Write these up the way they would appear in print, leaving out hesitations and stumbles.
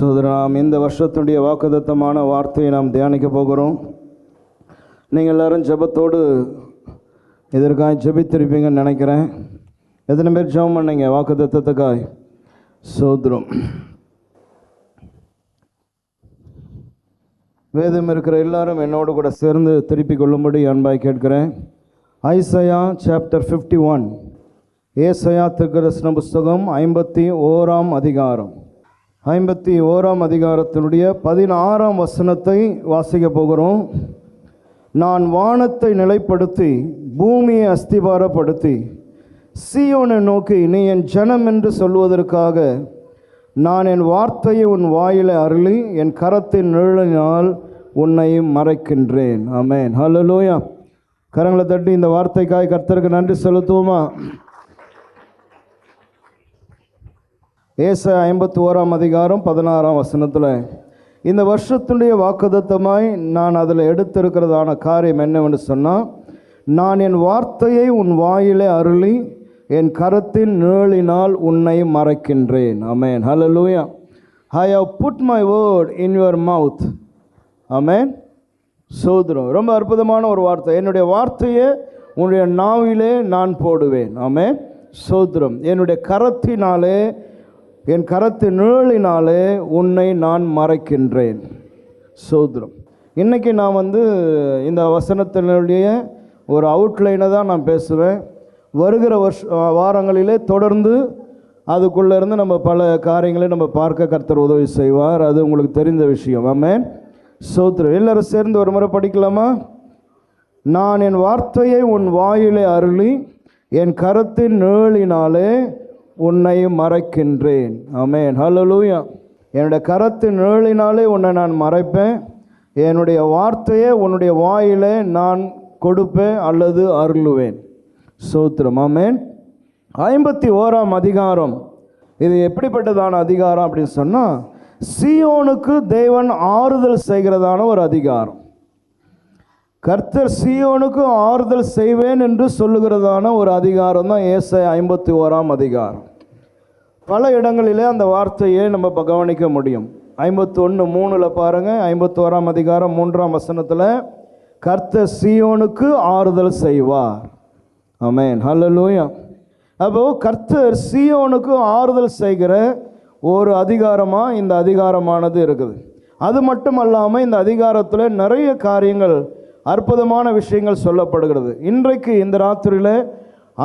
நாம் இந்த வருஷத்துடைய வாக்குத்தத்தமான வார்த்தையை நாம் தியானிக்க போகிறோம். நீங்கள் எல்லோரும் ஜெபத்தோடு இதற்காக ஜெபித்திருப்பீங்கன்னு நினைக்கிறேன். எத்தனை பேர் ஜெபம் பண்ணீங்க வாக்குத்தத்தத்துக்காய்? சோத்ரம். வேதம் இருக்கிற எல்லாரும் என்னோடு கூட சேர்ந்து திருப்பிக் கொள்ளும்படி அன்பாய் கேட்கிறேன். ஐசையா சாப்டர் 51, ஏசாயா தீர்க்கதரிசன புஸ்தகம் 51ஆம் அதிகாரம். 51ஆம் அதிகாரத்தினுடைய 16ஆம் வசனத்தை வாசிக்க போகிறோம். நான் வானத்தை நிலைப்படுத்தி பூமியை அஸ்திபாரப்படுத்தி சீயோனை நோக்கி நீ என் ஜனம் என்று சொல்வதற்காக நான் என் வார்த்தையை உன் வாயிலை அருளி என் கரத்தின் நிழலினால் உன்னை மறைக்கின்றேன். ஆமென். ஹல்லேலூயா. கரங்களை தட்டி இந்த வார்த்தைக்காய் கர்த்தருக்கு நன்றி செலுத்துவோமா? ஏசாயா 51ஆம் அதிகாரம் 16ஆம் வசனத்தில் இந்த வருஷத்துடைய வாக்குத்தத்தமாய் நான் அதில் எடுத்திருக்கிறதான காரியம் என்னவென்று சொன்னால், நான் என் வார்த்தையை உன் வாயிலே அருளி என் கரத்தின் நிழலினால் உன்னை மறைக்கின்றேன். ஆமென். ஹல்லேலூயா. I have put my word in your mouth. ஆமென். சோதரம். ரொம்ப அற்புதமான ஒரு வார்த்தை. என்னுடைய வார்த்தையை உன்னுடைய நாவிலே நான் போடுவேன். ஆமென். சோதரம். என்னுடைய கரத்தினாலே, என் கரத்தின் நிழலினாலே உன்னை நான் மறைக்கின்றேன். சோதரம். இன்றைக்கி நான் இந்த வசனத்தினுடைய ஒரு அவுட்லைனை தான் நான் பேசுவேன். வருகிற வாரங்களிலே தொடர்ந்து அதுக்குள்ளே இருந்து நம்ம பல காரியங்களை நம்ம பார்க்க கர்த்தர் உதவி செய்வார். அது உங்களுக்கு தெரிந்த விஷயம். ஆமென். சோத்ரம். எல்லாரும் சேர்ந்து ஒரு முறை படிக்கலாமா? நான் என் வார்த்தையை உன் வாயிலே அருளி என் கரத்தின் நிழலினாலே உன்னை மறைக்கின்றேன். ஆமென். ஹல்லேலூயா. என்னுடைய கரத்தின் நிழலினாலே உன்னை நான் மறைப்பேன். என்னுடைய வார்த்தையை உன்னுடைய வாயிலே நான் கொடுப்பேன் அல்லது அருளுவேன். சோத்ரம். ஆமென். 51ஆம் அதிகாரம். இது எப்படிப்பட்டதான அதிகாரம் அப்படின்னு சொன்னால், சீயோனுக்கு தேவன் ஆறுதல் செய்கிறதான ஒரு அதிகாரம். கர்த்தர் சீயோனுக்கு ஆறுதல் செய்வேன் என்று சொல்லுகிறதான ஒரு அதிகாரம் தான் ஏசாயா 51ஆம் அதிகாரம். பல இடங்களிலே அந்த வார்த்தையை நம்ம கவனிக்க முடியும். 51:3 பாருங்கள். 51ஆம் அதிகாரம் 3ஆம் வசனத்தில் கர்த்தர் சீயோனுக்கு ஆறுதல் செய்வார். ஆமென். ஹல்லேலூயா. அப்போது கர்த்தர் சீயோனுக்கு ஆறுதல் செய்கிற ஒரு அதிகாரமாக இந்த அதிகாரமானது இருக்குது. அது மட்டும் அல்லாமல் இந்த அதிகாரத்தில் நிறைய காரியங்கள், அற்புதமான விஷயங்கள் சொல்லப்படுகிறது. இன்றைக்கு இந்த ராத்திரியில்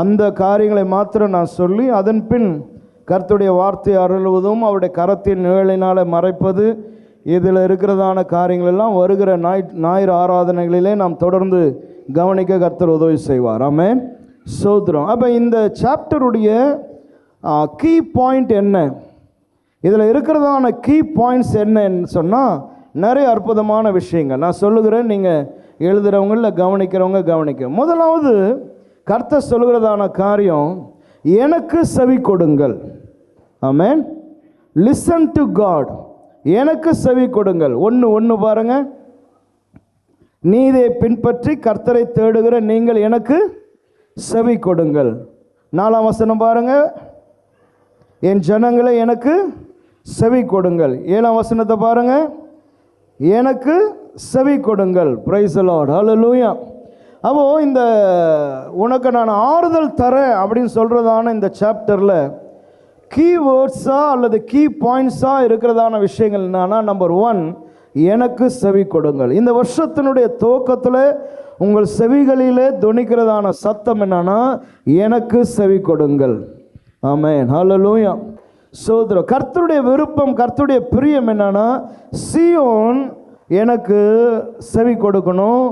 அந்த காரியங்களை மாத்திரம் நான் சொல்லி, அதன் பின் கர்த்தருடைய வார்த்தை அருளுவதும் அவருடைய கரத்தின் நிழலினால் மறைப்பது, இதில் இருக்கிறதான காரியங்கள் எல்லாம் வருகிற ஞாயிறு ஆராதனைகளிலே நாம் தொடர்ந்து கவனிக்க கர்த்தர் உதவி செய்வார். ஆமென். சோத்ரம். அப்போ இந்த சாப்டருடைய கீ பாயிண்ட் என்ன, இதில் இருக்கிறதான கீ பாயிண்ட்ஸ் என்னன்னு சொன்னால், நிறைய அற்புதமான விஷயங்கள் நான் சொல்லுகிறேன். நீங்கள் எழுதுகிறவங்க இல்லை கவனிக்கிறவங்க கவனிக்க. முதலாவது கர்த்தர் சொல்லுகிறதான காரியம், எனக்கு செவி கொடுங்கள். ஆமென். Listen to God. எனக்கு செவி கொடுங்கள். ஒன்று பாருங்கள். நீதியை பின்பற்றி கர்த்தரை தேடுகிற நீங்கள் எனக்கு செவி கொடுங்கள். 4ஆம் வசனம் பாருங்கள். என் ஜனங்களை எனக்கு செவி கொடுங்கள். 7ஆம் வசனத்தை பாருங்கள். எனக்கு செவி கொடுங்கள். Praise the Lord. ஹல்லேலூயா. அப்போ இந்த உனக்கு நான் ஆறுதல் தரேன் அப்படின்னு சொல்கிறதான இந்த சாப்டரில் கீ வேர்ட்ஸாக அல்லது கீ பாயிண்ட்ஸாக இருக்கிறதான விஷயங்கள் என்னன்னா, நம்பர் 1, எனக்கு செவி கொடுங்கள். இந்த வருஷத்தினுடைய துவக்கத்தில் உங்கள் செவிகளிலே துணிக்கிறதான சத்தம் என்னன்னா, எனக்கு செவி கொடுங்கள். ஆமென். ஹல்லேலூயா. சோதரம். கர்த்தருடைய விருப்பம், கர்த்தருடைய பிரியம் என்னன்னா, சீயோன் எனக்கு செவி கொடுக்கணும்.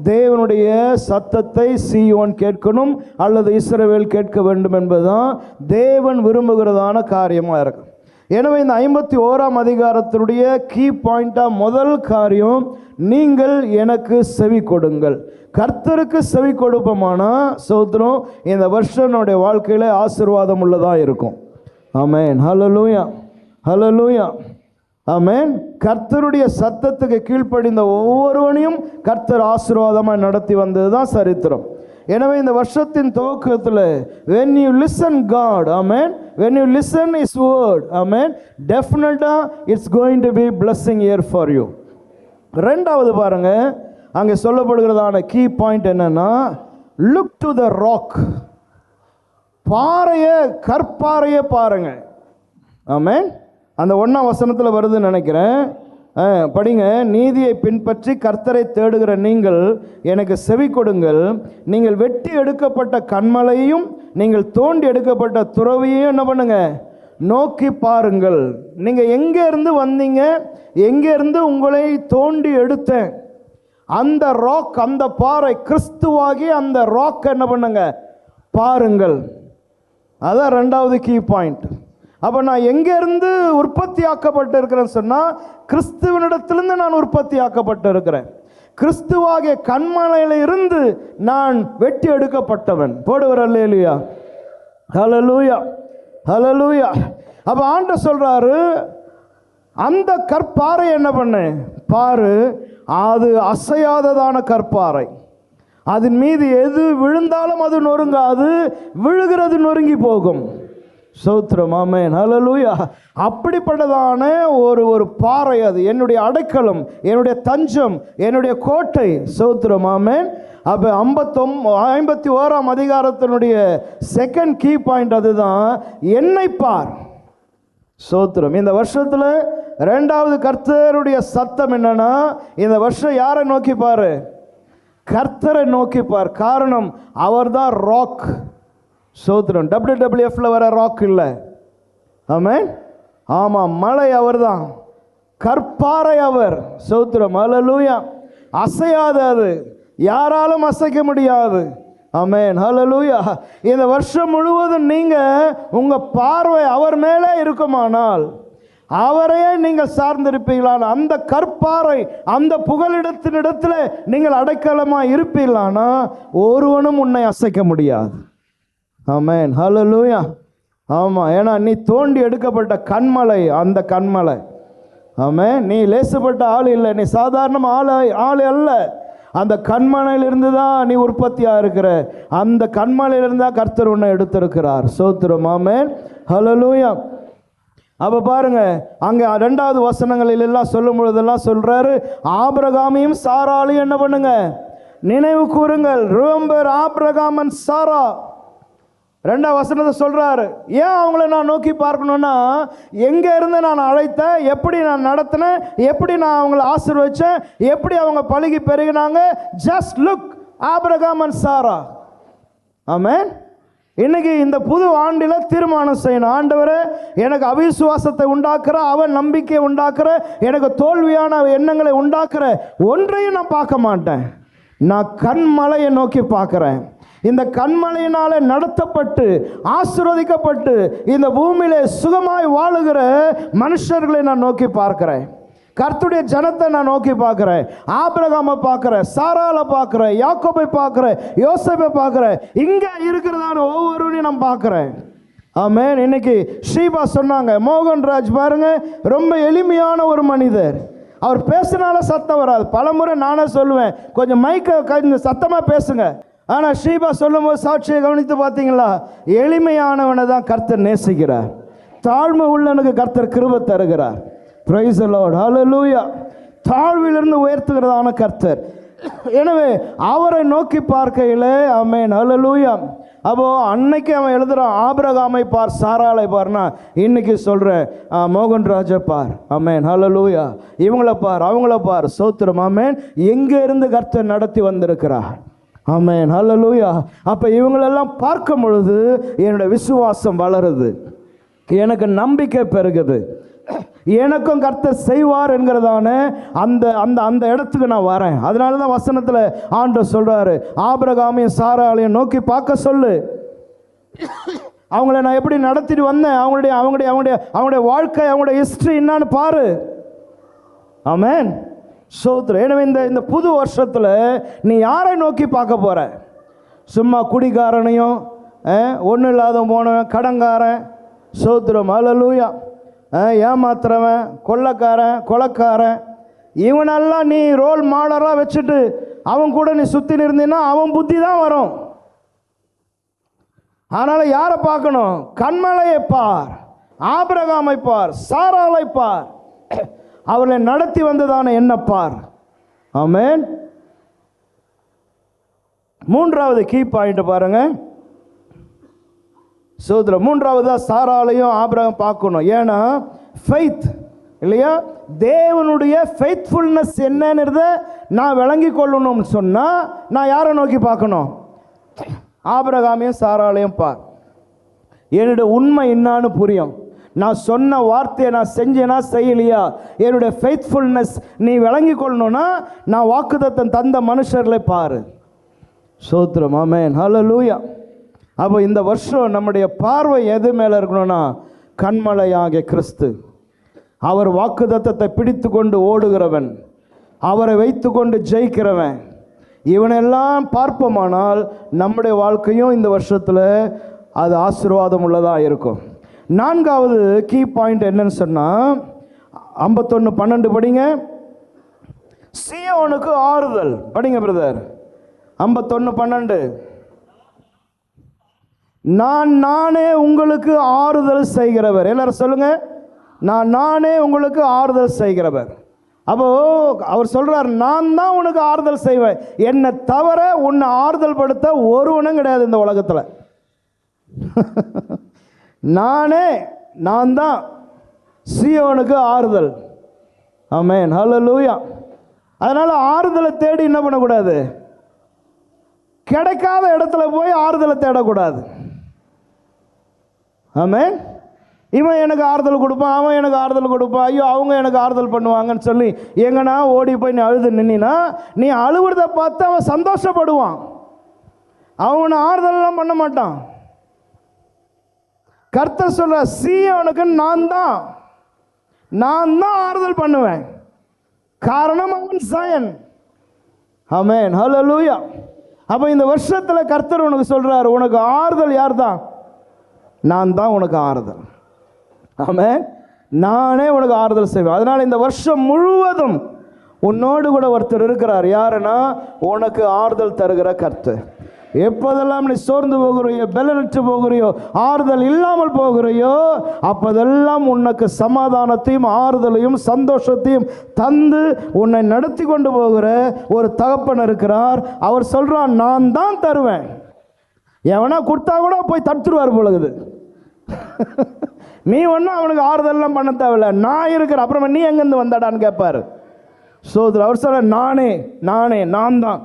தேவனுடைய சத்தத்தை சீயோன் கேட்கணும் அல்லது இஸ்ரவேல் கேட்க வேண்டும் என்பதுதான் தேவன் விரும்புகிறதான காரியமாக இருக்கும். எனவே இந்த 51ஆம் அதிகாரத்தினுடைய கீ பாயிண்டாக முதல் காரியம், நீங்கள் எனக்கு செவி கொடுங்கள். கர்த்தருக்கு செவி கொடுப்போமானா சோத்ரம், இந்த வருஷம் நம்முடைய வாழ்க்கையில் ஆசீர்வாதம் உள்ளதாக இருக்கும். ஆமென். ஹல்லேலூயா. ஹல்லேலூயா. ஆமென். கர்த்தருடைய சத்தத்துக்கு கீழ்ப்படிந்த ஒவ்வொருவனையும் கர்த்தர் ஆசீர்வாதமாக நடத்தி வந்தது தான் சரித்திரம். எனவே இந்த வருஷத்தின் துவக்கத்தில் when you listen God, amen, when you listen His word, amen, definitely it's going to be blessing year for you. ரெண்டாவது பாருங்க, அங்கே சொல்லப்படுகிறதான கீ பாயிண்ட் என்னன்னா, look to the rock. பாறையை, கற்பாறையை பாருங்க. ஆமென். அந்த 1ஆம் வசனத்தில் வருதுன்னு நினைக்கிறேன். படிங்க. நீதியை பின்பற்றி கர்த்தரை தேடுகிற நீங்கள் எனக்கு செவி கொடுங்கள். நீங்கள் வெட்டி எடுக்கப்பட்ட கன்மலையும் நீங்கள் தோண்டி எடுக்கப்பட்ட துறவியையும் என்ன பண்ணுங்க, நோக்கி பாருங்கள். நீங்கள் எங்கே இருந்து வந்தீங்க, எங்கே இருந்து உங்களை தோண்டி எடுத்தேன், அந்த ராக், அந்த பாறை கிறிஸ்துவாகி அந்த ராக் என்ன பண்ணுங்க, பாருங்கள். அதான் ரெண்டாவது கீ பாயிண்ட். அப்போ நான் எங்கேருந்து உற்பத்தி ஆக்கப்பட்டு இருக்கிறேன்னு சொன்னால், கிறிஸ்துவனிடத்திலிருந்து நான் உற்பத்தி ஆக்கப்பட்டு இருக்கிறேன். கிறிஸ்துவாகிய கன்மலையில் இருந்து நான் வெட்டி எடுக்கப்பட்டவன். போடுவர் அல்லேலூயா, ஹல்லேலூயா, ஹல்லேலூயா. அப்போ ஆண்டவர் சொல்றாரு, அந்த கற்பாறை என்ன பண்ணு பாரு, அது அசையாததான கற்பாறை. அதன் மீது எது விழுந்தாலும் அது நொறுங்காது, விழுகிறது நொறுங்கி போகும். ஸ்தோத்திரம், ஆமென், ஹல்லேலூயா. அப்படிப்பட்டதான ஒரு பாறை, அது என்னுடைய அடைக்கலம், என்னுடைய தஞ்சம், என்னுடைய கோட்டை. ஸ்தோத்திரம், ஆமென். அப்போ 51ஆம் அதிகாரத்தினுடைய செகண்ட் கீ பாயிண்ட் அதுதான், என்னை பார். ஸ்தோத்திரம். இந்த வருஷத்தில் ரெண்டாவது கர்த்தருடைய சத்தம் என்னன்னா, இந்த வருஷம் யாரை நோக்கி பாரு, கர்த்தரை நோக்கி பார். காரணம், அவர்தான் ராக். ஸ்தோத்திரம். WWFல வர ராக் இல்லை, ஆமென். ஆமாம், மலை அவர்தான், கற்பாறை அவர். ஸ்தோத்திரம், ஹல்லேலூயா. அசையாது, அது யாராலும் அசைக்க முடியாது. ஆமென், ஹல்லேலூயா. இந்த வருஷம் முழுவதும் நீங்க உங்க பார்வை அவர் மேலே இருக்குமானால், அவரையே நீங்கள் சார்ந்திருப்பீர்களான, அந்த கற்பாறை, அந்த புகலிடத்தினிடத்தில் நீங்கள் அடைக்கலமாக இருப்பீர்களானா, ஒருவனும் உன்னை அசைக்க முடியாது. ஆமென், ஹல்லேலூயா. ஆமாம், ஏன்னா நீ தோண்டி எடுக்கப்பட்ட கன்மலை, அந்த கன்மலை. ஆமென். நீ லேசுப்பட்ட ஆள் இல்லை, நீ சாதாரண ஆள் அல்ல. அந்த கன்மலையிலிருந்து தான் நீ உற்பத்தியாக இருக்கிற. அந்த கன்மலையிலிருந்து தான் கர்த்தர் உன்னை எடுத்திருக்கிறார். ஸ்தோத்திரம், ஆமென், ஹல்லேலூயா. அப்போ பாருங்க, அங்கே 2வது வசனங்களில் எல்லாம் சொல்லும் பொழுதெல்லாம் சொல்றாரு, ஆபிரகாமையும் சாராளையும் என்ன பண்ணுங்க, நினைவு கூறுங்கள். ரிமெம்பர் ஆபிரகாம் அண்ட் சாரா. 2ஆம் வசனத்தை சொல்றாரு. ஏன் அவங்கள நான் நோக்கி பார்க்கணும்னா, எங்க இருந்து நான் அழைத்தேன், எப்படி நான் நடத்தினேன், எப்படி நான் அவங்களை ஆசீர்வதிச்சேன், எப்படி அவங்க பழகி பெருகினாங்க. ஜஸ்ட் லுக் ஆபிரகாம் அண்ட் சாரா. ஆமென். இன்னைக்கு இந்த புது ஆண்டில் தீர்மானம் செய்யணும், ஆண்டவரே எனக்கு அவிசுவாசத்தை உண்டாக்குற, அவன் நம்பிக்கை உண்டாக்குற, எனக்கு தோல்வியான எண்ணங்களை உண்டாக்குற ஒன்றையும் நான் பார்க்க மாட்டேன். நான் கண்மலையை நோக்கி பார்க்கிறேன். இந்த கண்மலையினால நடத்தப்பட்டு ஆசீர்வதிக்கப்பட்டு இந்த பூமியிலே சுகமாய் வாழுகிற மனுஷர்களை நான் நோக்கி பார்க்கிறேன். கர்த்தருடைய ஜனத்தை நான் நோக்கி பார்க்கிறேன். ஆபிரகாமை பார்க்கிறேன், சாராளை பார்க்கிறேன், யாக்கோபை பார்க்கிறேன், யோசேப்பை பார்க்கிறேன். இங்க இருக்கிறதான ஒவ்வொருவரையும் நான் பார்க்கிறேன். ஆமென். இன்னைக்கு ஷீபா சொன்னாங்க, மோகன்ராஜ் பாருங்க, ரொம்ப எளிமையான ஒரு மனிதர். அவர் பேசினால சத்தம் வராது. பலமுறை நானே சொல்லுவேன், கொஞ்சம் மைக்க சத்தமாக பேசுங்க. ஆனால் ஷீபா சொல்லும் போது சாட்சியை கவனித்து பார்த்தீங்களா, எளிமையானவனை தான் கர்த்தர் நேசிக்கிறார். தாழ்மை உள்ளவனுக்கு கர்த்தர் கிருபை தருகிறார். பிரைஸ் தி லார்ட், ஹல்லேலூயா. தாழ்விலிருந்து உயர்த்துகிறதான கர்த்தர். எனவே அவரை நோக்கி பார்க்கையில், ஆமென், ஹல்லேலூயா. அப்போ அன்னைக்கு அவன் எழுதுறான், ஆபிரகாமை பார், சாராளை பார்னா, இன்னைக்கு சொல்றேன், மோகன்ராஜை பார். ஆமென், ஹல்லேலூயா. இவங்களை பார், அவங்கள பார். ஸ்தோத்திரம், ஆமென். எங்கே இருந்து கர்த்தர் நடத்தி வந்திருக்கிறார். ஆமென், ஹல்லேலூயா. அப்போ இவங்களெல்லாம் பார்க்கும் பொழுது என்னுடைய விசுவாசம் வளருது, எனக்கு நம்பிக்கை பெருகுது, எனக்கும் கர்த்தர் செய்வார் என்கிறதான அந்த அந்த அந்த இடத்துக்கு நான் வரேன். அதனால தான் வசனத்தில் ஆண்டவர் சொல்றாரு, ஆபிரகாமையும் சாராளையும் நோக்கி பார்க்க சொல்லு. அவங்கள நான் எப்படி நடத்திட்டு வந்தேன், அவங்களுடைய வாழ்க்கை, அவங்களுடைய ஹிஸ்டரி என்னன்னு பாரு. ஆமென், சோத்ரே. எனவே இந்த புது வருஷத்தில் நீ யாரை நோக்கி பார்க்க போற? சும்மா குடிகாரனையும், ஒன்றும் இல்லாத போனவன், கடங்காரன், சோத்ரம், ஹல்லேலூயா, ஏமாத்துறவன், கொள்ளைக்காரன், கொலைக்காரன், இவனெல்லாம் நீ ரோல் மாடலாக வச்சுட்டு அவன் கூட நீ சுற்றி இருந்தீன்னா அவன் புத்தி தான் வரும். அதனால் யாரை பார்க்கணும்? கன்மலையை பார், ஆபிரகாமை பார், சாராளை பார், அவர்களை நடத்தி வந்ததான என்ன பார். ஆமென். மூன்றாவது கீ பாயிண்ட் பாருங்க. சோதரம் மூன்றாவதா சாராளையும் ஆபிரகாம் பார்க்கணும். ஏன்னா ஃபெய்த் இல்லையா, தேவனுடைய ஃபெய்த்ஃபுல்னஸ் என்னன்றத நான் விளங்கி கொள்ளணும்னு சொன்னால் நான் யாரை நோக்கி பார்க்கணும்? ஆபிரகாமையும் சாராளையும் பார். என்னுடைய உண்மை என்னான்னு புரியும். நான் சொன்ன வார்த்தையை நான் செஞ்சேனா செய்யலையா, என்னுடைய ஃபெய்த்ஃபுல்னஸ் நீ விளங்கி கொள்ளணும்னா நான் வாக்குத்தத்தம் தந்த மனுஷர்களை பாரு. ஸ்தோத்திரம். ஆமென். ஹல்லேலூயா. அப்போ இந்த வருஷம் நம்முடைய பார்வை எது மேலே இருக்கணும்னா கன்மலையாகிய கிறிஸ்து. அவர் வாக்குத்தத்தத்தை பிடித்து கொண்டு ஓடுகிறவன், அவரை வைத்து கொண்டு ஜெயிக்கிறவன், இவனெல்லாம் பார்ப்போமானால் நம்முடைய வாழ்க்கையும் இந்த வருஷத்தில் அது ஆசீர்வாதம் உள்ளதாக இருக்கும். நான்காவது கீ பாயிண்ட் என்னன்னு சொன்னால் 51:12 படிங்க. சீயோனுக்கு ஆறுதல். படிங்க பிரதர். 51:12. நானே உங்களுக்கு ஆறுதல் செய்கிறவர். எல்லாரும் சொல்லுங்க, நானே உங்களுக்கு ஆறுதல் செய்கிறவர். அப்போ அவர் சொல்றார், நான் தான் உனக்கு ஆறுதல் செய்வேன், என்னை தவிர உன்னை ஆறுதல் படுத்த ஒருவனும் கிடையாது இந்த உலகத்தில். நான் தான் சீயோனுக்கு ஆறுதல். ஆமென். ஹல்லேலூயா. அதனால ஆறுதலை தேடி என்ன பண்ணக்கூடாது? கிடைக்காத இடத்துல போய் ஆறுதலை தேடக்கூடாது. ஆமென். இவன் எனக்கு ஆறுதல் கொடுப்பான், அவன் எனக்கு ஆறுதல் கொடுப்பான், ஐயோ அவங்க எனக்கு ஆறுதல் பண்ணுவாங்கன்னு சொல்லி எங்கன்னா ஓடி போய் நீ அழுது நின்னா நீ அழுவுறதை பார்த்து அவன் சந்தோஷப்படுவான், அவனை ஆறுதல்லாம் பண்ண மாட்டான். கர்த்தர் சொல்ற, சீயோனுக்கு நான் தான் ஆறுதல் பண்ணுவேன், காரணம் அவன் சயன். ஆமென். ஹல்லேலூயா. அப்போ இந்த வருஷத்தில் கர்த்தர் உனக்கு சொல்றாரு, உனக்கு ஆறுதல் யார் தான்? நான் தான் உனக்கு ஆறுதல். ஆமென். நானே உனக்கு ஆறுதல் செய்வேன். அதனால் இந்த வருஷம் முழுவதும் உன்னோடு கூட ஒருத்தர் இருக்கிறார். யாருன்னா உனக்கு ஆறுதல் தருகிற கர்த்தர். எப்போதெல்லாம் நீ சோர்ந்து போகிறையோ, பலனற்று போகிறையோ, ஆறுதல் இல்லாமல் போகிறையோ, அப்போதெல்லாம் உனக்கு சமாதானத்தையும் ஆறுதலையும் சந்தோஷத்தையும் தந்து உன்னை நடத்தி கொண்டு போகிற ஒரு தகப்பன் இருக்கிறார். அவர் சொல்றான், நான் தான் தருவேன். எவனா கொடுத்தா கூட போய் தடுத்துருவார் பொழுது. நீ ஒன்றும் அவனுக்கு ஆறுதல்லாம் பண்ண தேவையில்ல, நான் இருக்கிற. அப்புறமா நீ எங்கேருந்து வந்தாடான்னு கேட்பாரு. சோதரர் அவர் சொல்ற, நான் தான்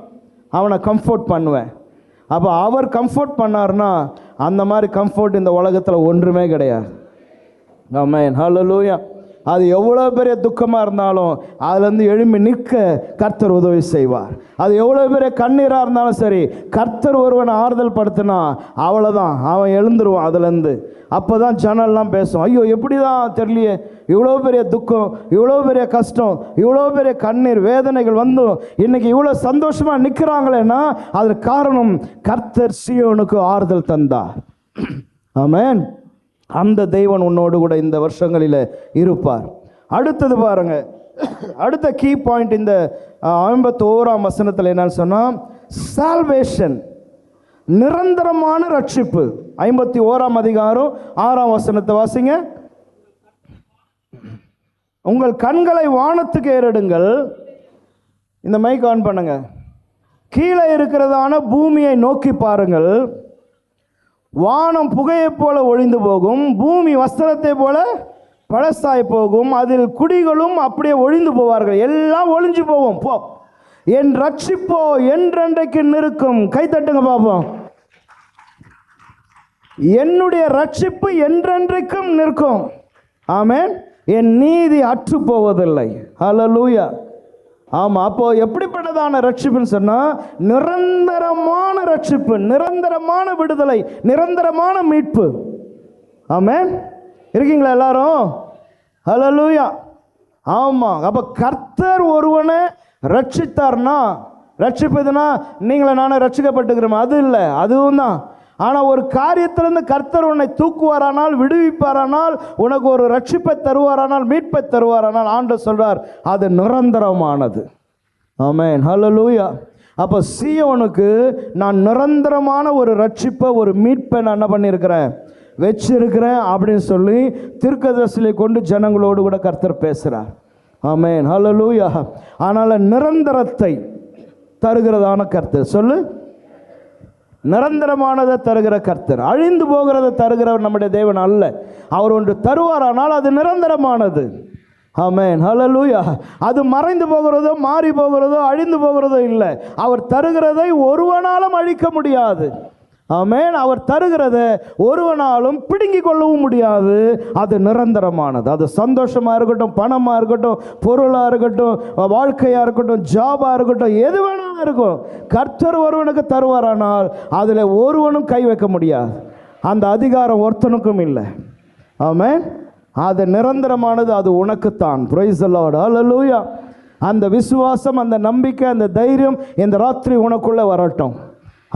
அவனை கம்ஃபோர்ட் பண்ணுவேன். அப்போ அவர் கம்ஃபோர்ட் பண்ணார்னா அந்த மாதிரி கம்ஃபோர்ட் இந்த உலகத்தில் ஒன்றுமே கிடையாது. ஆமென். ஹல்லேலூயா. அது எவ்வளோ பெரிய துக்கமாக இருந்தாலும் அதுலேருந்து எழும்பி நிற்க கர்த்தர் உதவி செய்வார். அது எவ்வளோ பெரிய கண்ணீராக இருந்தாலும் சரி, கர்த்தர் ஒருவனை ஆறுதல் படுத்தினா அவ்வளோதான், அவன் எழுந்துருவான் அதுலேருந்து. அப்போ தான் ஜனல்லாம் பேசும், ஐயோ எப்படி தான் தெரியலையே, இவ்வளோ பெரிய துக்கம், இவ்வளோ பெரிய கஷ்டம், இவ்வளோ பெரிய கண்ணீர் வேதனைகள் வந்தும் இன்னைக்கு இவ்வளோ சந்தோஷமாக நிற்கிறாங்களேன்னா அதற்கு காரணம் கர்த்தர் சீயோனுக்கு ஆறுதல் தந்தார். ஆமென். அந்த தெய்வன் உன்னோடு கூட இந்த வருஷங்களில் இருப்பார். அடுத்தது பாருங்க, அடுத்த கீ பாயிண்ட் இந்த 51ஆம் வசனத்தில் என்னன்னு சொன்னால் சால்வேஷன், நிரந்தரமான ரட்சிப்பு. 51ஆம் அதிகாரம் 6ஆம் வசனத்தை வாசிங்க. உங்கள் கண்களை வானத்துக்கு ஏறெடுங்கள். இந்த மைக் ஆன் பண்ணுங்க. கீழே இருக்கிறதான பூமியை நோக்கி பாருங்கள். வானம் புகையை போல ஒழிந்து போகும், பூமி வஸ்திரத்தை போல பழசாய் போகும், அதில் குடிகளும் அப்படியே ஒழிந்து போவார்கள், எல்லாம் ஒழிஞ்சு போவோம். போ, என் ரட்சிப்போ என்றென்றைக்கு நிற்கும். கை தட்டுங்க பாப்போம். என்னுடைய ரட்சிப்பு என்றென்றைக்கும் நிற்கும். ஆமென். என் நீதி அற்று போவதில்லை. ஹல்லேலூயா. ஆமாம். அப்போ எப்படிப்பட்டதான ரட்சிப்புன்னு சொன்னால் நிரந்தரமான ரட்சிப்பு, நிரந்தரமான விடுதலை, நிரந்தரமான மீட்பு. ஆமென். இருக்கீங்களா எல்லாரும்? ஹல்லேலூயா. ஆமாம். அப்போ கர்த்தர் ஒருவனை ரட்சித்தார்னா, ரட்சிப்பதுன்னா நீங்களே நானே ரட்சிக்கப்பட்டுக்கிறோம் அது இல்லை, அதுவும் தான். ஆனால் ஒரு காரியத்திலிருந்து கர்த்தர் உன்னை தூக்குவாரானால், விடுவிப்பாரானால், உனக்கு ஒரு ரட்சிப்பை தருவாரானால், மீட்பை தருவாரானால், ஆண்டவர் சொல்றார் அது நிரந்தரமானது. ஆமென். ஹல்லேலூயா. அப்போ சீயோனுக்கு நான் நிரந்தரமான ஒரு ரட்சிப்பை, ஒரு மீட்பை நான் என்ன பண்ணியிருக்கிறேன், வச்சிருக்கிறேன் அப்படின்னு சொல்லி தீர்க்கதரிசியை கொண்டு ஜனங்களோடு கூட கர்த்தர் பேசுகிறார். ஆமென், ஹல்லேலூயா. அதனால் நிரந்தரத்தை தருகிறதான கர்த்தர், சொல்லு, நிரந்தரமானதை தருகிற கர்த்தர். அழிந்து போகிறதை தருகிறவர் நம்முடைய தேவன் அல்ல. அவர் ஒன்று தருவாரானால் அது நிரந்தரமானது. ஆமென், ஹல்லேலூயா. அது மறைந்து போகிறதோ, மாறி போகிறதோ, அழிந்து போகிறதோ இல்லை. அவர் தருகிறதை ஒருவனாலும் அழிக்க முடியாது. ஆமென். அவர் தருகிறதை ஒருவனாலும் பிடுங்கி கொள்ளவும் முடியாது. அது நிரந்தரமானது. அது சந்தோஷமாக இருக்கட்டும், பணமாக இருக்கட்டும், பொருளாக இருக்கட்டும், வாழ்க்கையாக இருக்கட்டும், ஜாபாக இருக்கட்டும், எது வேணாலும் இருக்கும். கர்த்தர் ஒருவனுக்கு தருவாரானால் அதில் ஒருவனும் கை வைக்க முடியாது. அந்த அதிகாரம் ஒருத்தனுக்கும் இல்லை. ஆமென். அது நிரந்தரமானது. அது உனக்குத்தான். பிரைஸ் தி லார்ட், ஹல்லேலூயா. அந்த விசுவாசம், அந்த நம்பிக்கை, அந்த தைரியம் இந்த ராத்திரி உனக்குள்ளே வரட்டும்.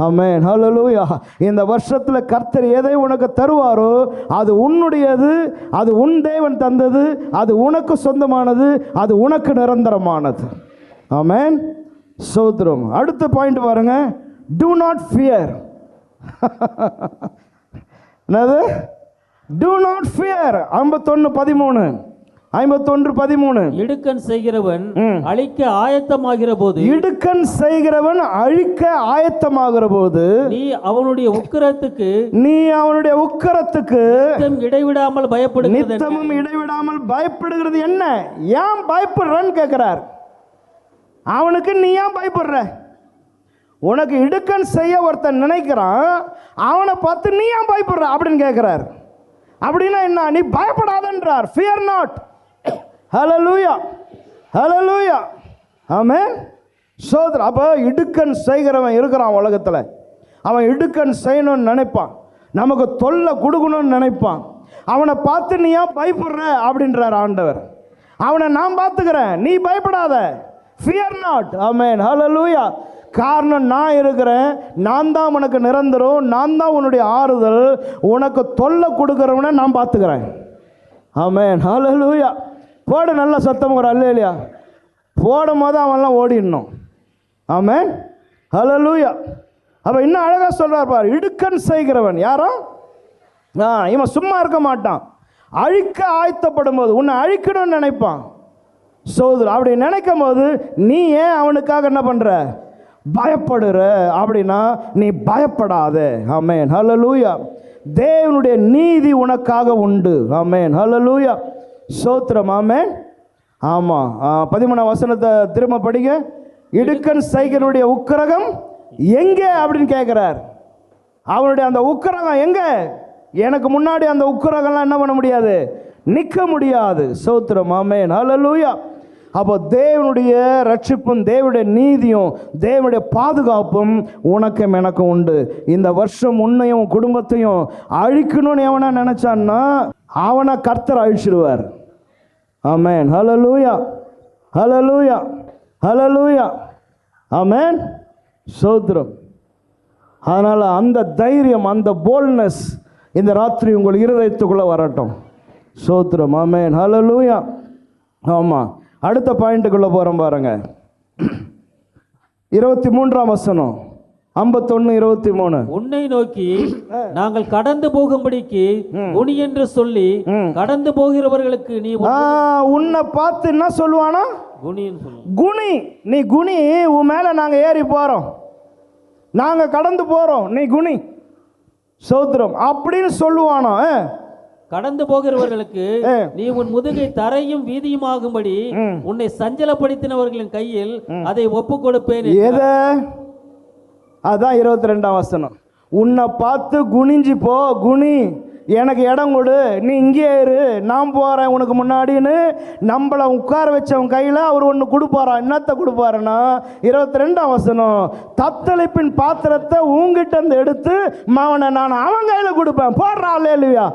ஆமென், ஹல்லேலூயா. இந்த வருஷத்தில் கர்த்தர் எதை உனக்கு தருவாரோ அது உன்னுடையது, அது உன் தேவன் தந்தது, அது உனக்கு சொந்தமானது, அது உனக்கு நிரந்தரமானது. ஆமென், ஸ்தோத்திரம். அடுத்த பாயிண்ட் பாருங்க, do not fear. என்னது? do not fear. 51:13. 51:13. இடுக்கண் செய்கிறவன் அழிக்க ஆயத்தமாகிற போது, இடுக்கண் செய்கிறவன் அழிக்க ஆயத்தமாகிற போது நீ அவனுடைய உக்கிரத்துக்கு இடைவிடாமல் பயப்படுகிறது. நித்தமும் இடைவிடாமல் பயப்படுகிறது என்ன? ஏன் பயப்படுறன்னு கேட்கிறார். அவனுக்கு நீ ஏன் பயப்படுற? உனக்கு இடுக்கண் செய்ய ஒருத்தன் நினைக்கிறான், அவனை பார்த்து நீ ஏன் பயப்படுற அப்படின்னு கேட்கிறார். அப்படின்னா என்ன? நீ பயப்படாதன்றார். fear not. ஹல்லேலூயா, ஹல்லேலூயா. ஆமென், சோதரர். அப்போ இடுக்கண் செய்கிறவன் இருக்கிறான் உலகத்தில். அவன் இடுக்கண் செய்யணும்னு நினைப்பான், நமக்கு தொல்லை கொடுக்கணும்னு நினைப்பான். அவனை பார்த்து நீ ஏன் பயப்படுற அப்படின்றார் ஆண்டவர். அவனை நான் பார்த்துக்கிறேன், நீ பயப்படாத. fear not. ஆமென், ஹல்லேலூயா. காரணம் நான் இருக்கிறேன். நான் தான் உனக்கு நிரந்தரம், நான் தான் உன்னுடைய ஆறுதல். உனக்கு தொல்லை கொடுக்குறவனை நான் பார்த்துக்கிறேன். ஆமென், ஹல்லேலூயா. போடு, நல்ல சத்தம் ஒரு அல்லேலூயா. போடும் போது அவன்லாம் ஓடிடணும். ஆமென், ஹல்லேலூயா. அப்போ இன்னும் அழகாக சொல்கிறார் பார், இடுக்கண் செய்கிறவன் யாரோ? இவன் சும்மா இருக்க மாட்டான். அழிக்க ஆயத்தப்படும் போது உன்னை அழிக்கணும்னு நினைப்பான். சோதர் அப்படி நினைக்கும் போது நீ ஏன் அவனுக்காக என்ன பண்ணுற? பயப்படுற. அப்படின்னா நீ பயப்படாத. ஆமென், ஹல்லேலூயா. தேவனுடைய நீதி உனக்காக உண்டு. ஆமென், ஹல்லேலூயா, ஸ்தோத்திரம். ஆமென். ஆமாம், 13ஆம் வசனத்தை திரும்ப படிங்க. இடுக்கண் செய்கிறவனுடைய உக்கிரகம் எங்கே அப்படின்னு கேட்குறார். அவனுடைய அந்த உக்கிரகம் எங்கே? எனக்கு முன்னாடி அந்த உக்கிரகம்லாம் என்ன பண்ண முடியாது, நிற்க முடியாது. ஸ்தோத்திரம். ஆமென், ஹல்லேலூயா. அப்போ தேவனுடைய ரட்சிப்பும், தேவனுடைய நீதியும், தேவனுடைய பாதுகாப்பும் உனக்கும் எனக்கும் உண்டு. இந்த வருஷம் உன்னையும் குடும்பத்தையும் அழிக்கணும்னு எவனா நினைச்சான்னா அவனை கர்த்தர் அழிச்சிடுவார். ஆமென், ஹல்லேலூயா, ஹல்லேலூயா, ஹல்லேலூயா. ஆமென், ஸ்தோத்திரம். அதனால் அந்த தைரியம், அந்த போல்ட்னஸ் இந்த ராத்திரி உங்கள் இருதயத்துக்குள்ளே வரட்டும். ஸ்தோத்திரம். ஆமென், ஹல்லேலூயா. ஆமாம், அடுத்த பாயிண்ட்டுக்குள்ளே போகிறோம் பாருங்க. 23ஆம் வசனம், 51:23. உன்னை நோக்கி நாங்கள் கடந்து போகும்படிக்கு குனி என்று சொல்லி கடந்து போகிறவர்களுக்கு நீ உன்னை பார்த்து என்ன சொல்லுவானா? குனி. நீ குனி, உன் மேலே நாங்கள் ஏறி போகிறோம், நாங்கள் கடந்து போகிறோம், நீ குனி. சோத்திரம் அப்படின்னு சொல்லுவானா? கடந்து போகிறவர்களுக்கு நீ உன் முதுகை தரையும் வீதியுமாகும்படி உன்னை சஞ்சலப்படுத்தினவர்களின் கையில் அதை ஒப்பு கொடுப்பேன். எதை? அதான் 22ஆம் வசனம். உன்னை பார்த்து குனிஞ்சு போ, குனி, எனக்கு இடம் கொடு, நீ இங்கே இரு, நான் போகிறேன் உனக்கு முன்னாடின்னு நம்மளை உட்கார வச்சவன் கையில் அவர் ஒன்று கொடுப்பாரா. என்னத்தை கொடுப்பாருன்னா 22ஆம் வசனம், தத்தளிப்பின் பாத்திரத்தை உங்ககிட்ட இருந்து எடுத்து அவனை நான் அவன் கையில் கொடுப்பேன். போடுறா. அல்லேலூயா.